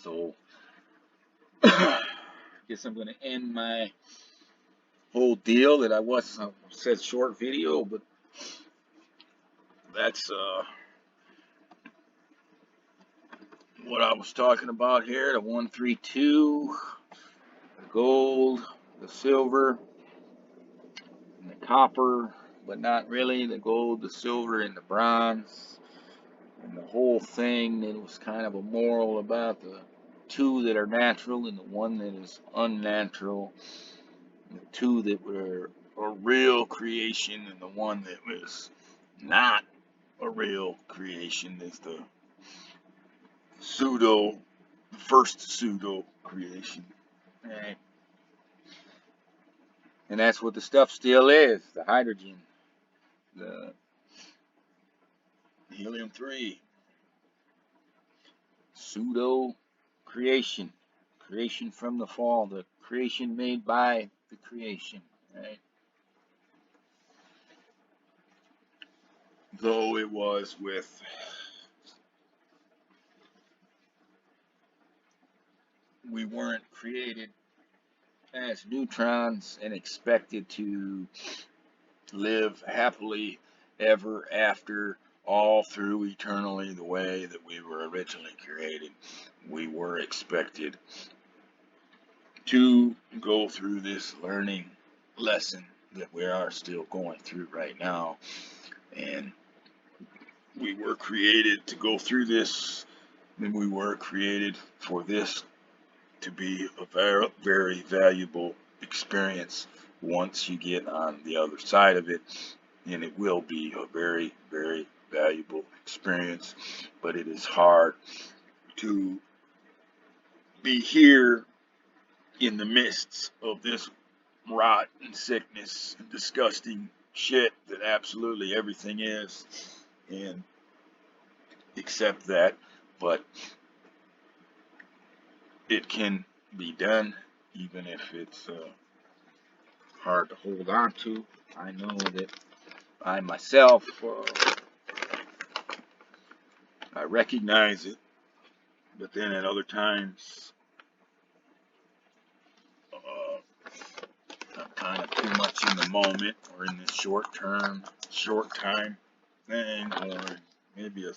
So, I guess I'm going to end my whole deal that said short video, but that's what I was talking about here. The 132, the gold, the silver, and the copper, but not really the gold, the silver, and the bronze, and the whole thing. It was kind of a moral about the two that are natural and the one that is unnatural, and the two that were a real creation and the one that was not a real creation is the first pseudo creation. Right? And that's what the stuff still is, the hydrogen, the helium-3, pseudo creation, creation from the fall, the creation made by the creation, right? Though it was we weren't created as neutrons and expected to live happily ever after, all through eternally, the way that we were originally created. We were expected to go through this learning lesson that we are still going through right now. And we were created to go through this, and we were created for this to be a very, very valuable experience once you get on the other side of it. And it will be a very, very valuable experience. But it is hard to be here in the midst of this rot and sickness and disgusting shit that absolutely everything is, and accept that. But it can be done, even if it's hard to hold on to. I know that I myself, I recognize it, but then at other times, I'm kind of too much in the moment, or in this short time thing, or maybe in a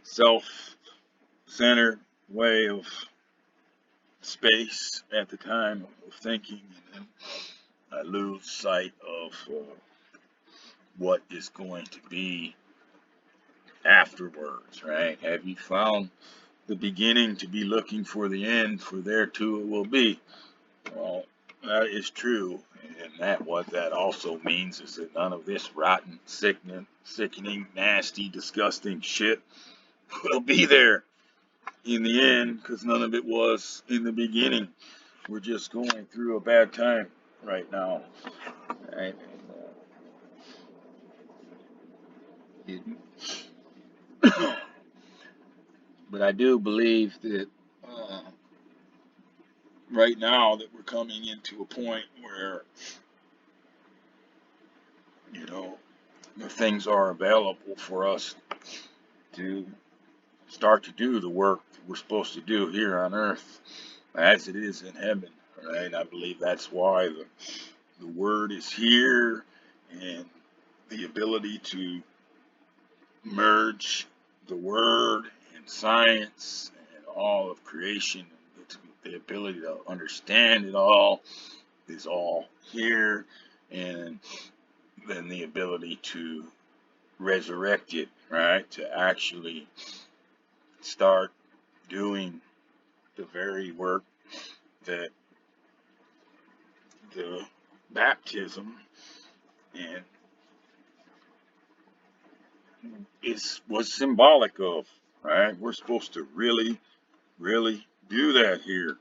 self-centered way of space at the time of thinking, and then I lose sight of what is going to be afterwards, right? Have you found the beginning to be looking for the end, for there too it will be? Well, that is true, and what that also means is that none of this rotten, sickening, nasty, disgusting shit will be there in the end, because none of it was in the beginning. We're just going through a bad time right now, right? But I do believe that right now that we're coming into a point where, the things are available for us to start to do the work we're supposed to do here on earth as it is in heaven, right? I believe that's why the word is here, and the ability to merge the word and science and all of creation, the ability to understand it all is all here, and then the ability to resurrect it, right? To actually start doing the very work that the baptism and was symbolic of, right? We're supposed to really, really do that here.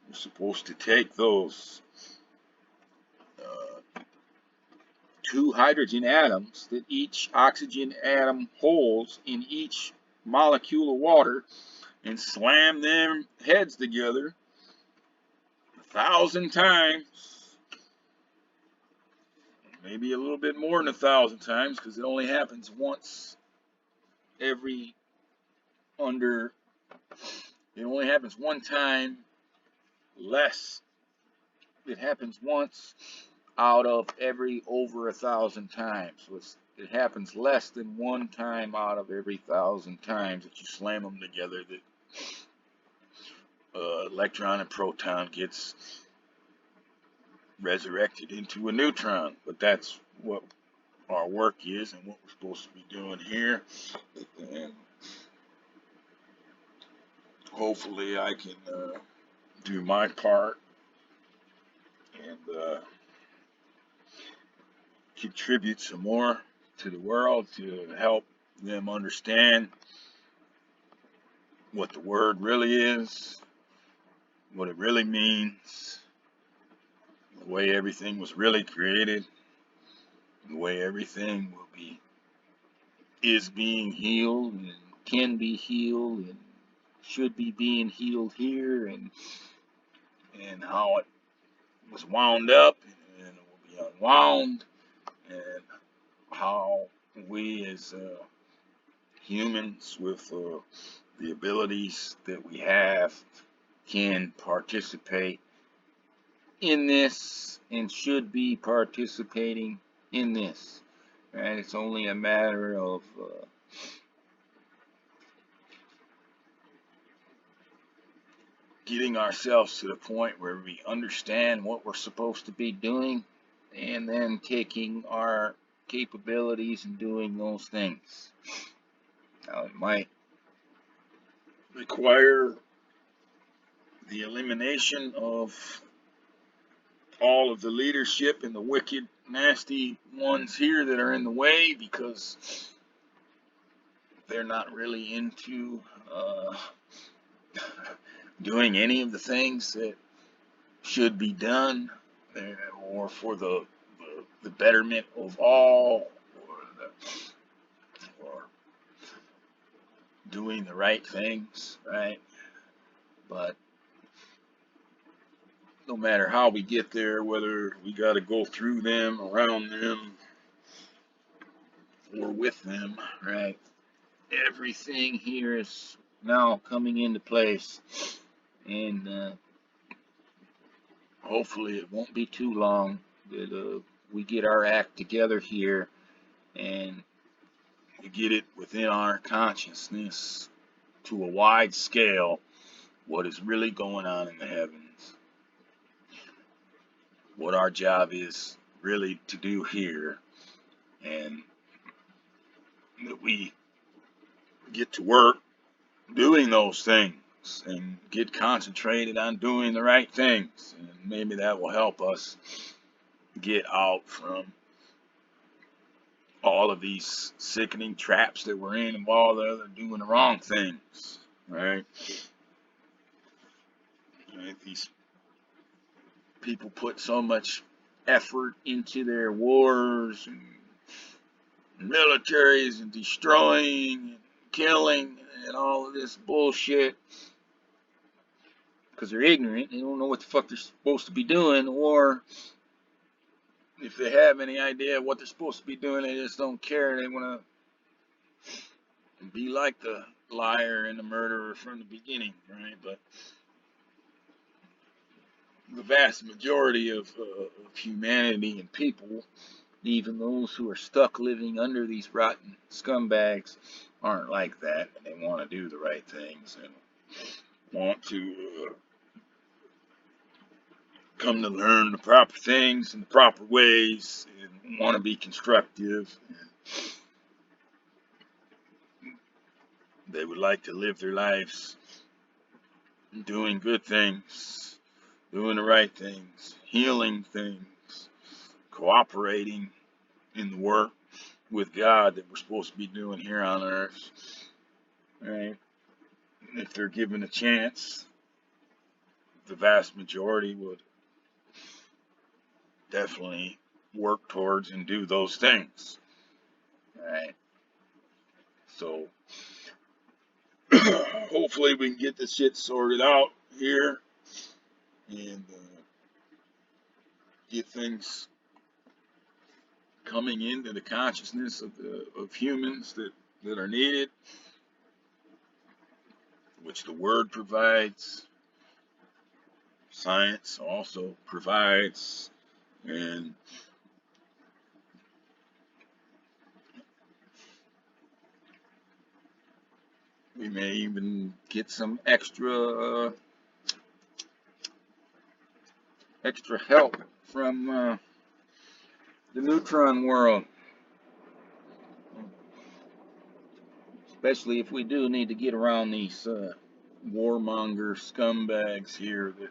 We're supposed to take those uh, two hydrogen atoms that each oxygen atom holds in each molecule of water and slam them heads together 1,000 times, maybe a little bit more than 1,000 times, because it only happens once every under. It only happens one time less. It happens once out of every over 1,000 times. So it happens less than one time out of every 1,000 times that you slam them together. That electron and proton gets resurrected into a neutron. But that's what our work is and what we're supposed to be doing here. And hopefully I can do my part and contribute some more to the world to help them understand what the word really is, what it really means, the way everything was really created, the way everything is being healed and can be healed and should be being healed here, and how it was wound up and it will be unwound, and how we as humans with the abilities that we have can participate in this and should be participating in this. Right? It's only a matter of getting ourselves to the point where we understand what we're supposed to be doing and then taking our capabilities and doing those things. Now, it might require the elimination of all of the leadership and the wicked, nasty ones here that are in the way, because they're not really into doing any of the things that should be done, or for the betterment of all, or doing the right things, right? But no matter how we get there, whether we got to go through them, around them, or with them, right? Everything here is now coming into place, and hopefully it won't be too long that we get our act together here and we get it within our consciousness to a wide scale what is really going on in the heavens, what our job is really to do here, and that we get to work doing those things and get concentrated on doing the right things, and maybe that will help us get out from all of these sickening traps that we're in, and while they're doing the wrong things, right? These people put so much effort into their wars and militaries and destroying and killing and all of this bullshit because they're ignorant. They don't know what the fuck they're supposed to be doing, or if they have any idea of what they're supposed to be doing, they just don't care. They want to be like the liar and the murderer from the beginning, right? But the vast majority of humanity and people, even those who are stuck living under these rotten scumbags, aren't like that. And they want to do the right things and want to come to learn the proper things and the proper ways and want to be constructive. They would like to live their lives doing good things, doing the right things, healing things, cooperating in the work, with God that we're supposed to be doing here on earth, right? If they're given a chance, the vast majority would definitely work towards and do those things, right? So hopefully we can get this shit sorted out here and get things coming into the consciousness of humans that are needed, which the Word provides, science also provides, and we may even get some extra help from the neutron world, especially if we do need to get around these warmonger scumbags here that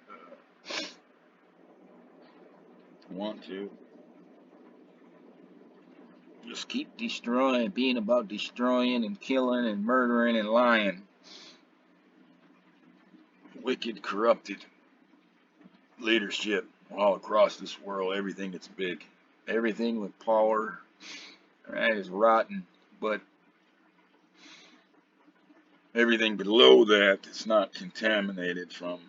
want to just keep destroying, being about destroying and killing and murdering and lying. Wicked, corrupted leadership all across this world. Everything that's big, everything with power, right, is rotten, but everything below that is not contaminated from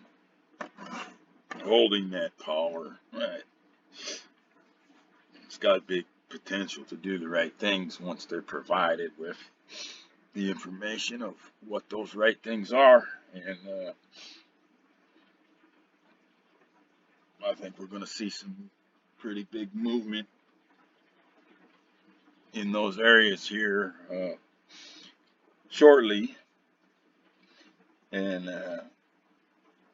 holding that power, right? It's got big potential to do the right things once they're provided with the information of what those right things are. And I think we're going to see some pretty big movement in those areas here shortly. And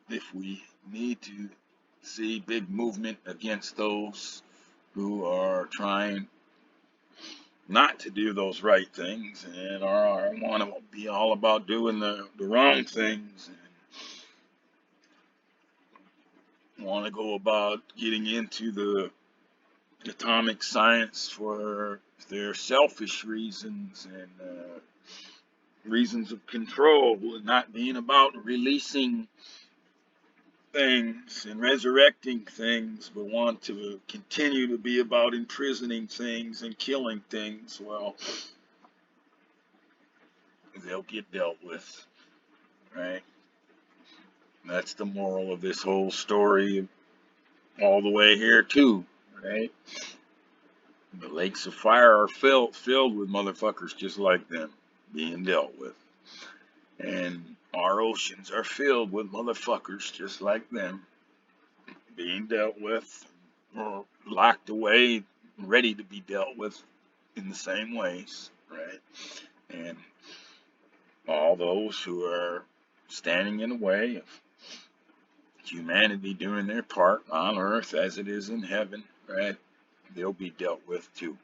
if we need to see big movement against those who are trying not to do those right things and want to be all about doing the wrong things and want to go about getting into the atomic science for their selfish reasons and reasons of control, and not being about releasing things and resurrecting things, but want to continue to be about imprisoning things and killing things, well, they'll get dealt with, right? That's the moral of this whole story all the way here too, right? The lakes of fire are filled with motherfuckers just like them being dealt with. And our oceans are filled with motherfuckers just like them being dealt with, or locked away, ready to be dealt with in the same ways, right? And all those who are standing in the way of humanity doing their part on earth as it is in heaven, right? They'll be dealt with too.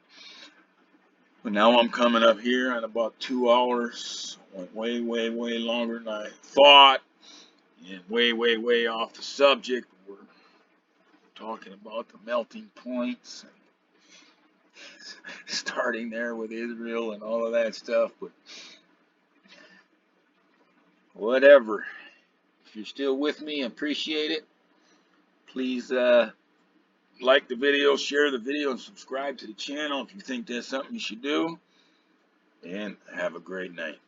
But now I'm coming up here in about 2 hours. Went way, way, way longer than I thought. And way, way, way off the subject. We're talking about the melting points. And starting there with Israel and all of that stuff. But whatever. If you're still with me, I appreciate it. Please like the video, share the video, and subscribe to the channel if you think that's something you should do. And have a great night.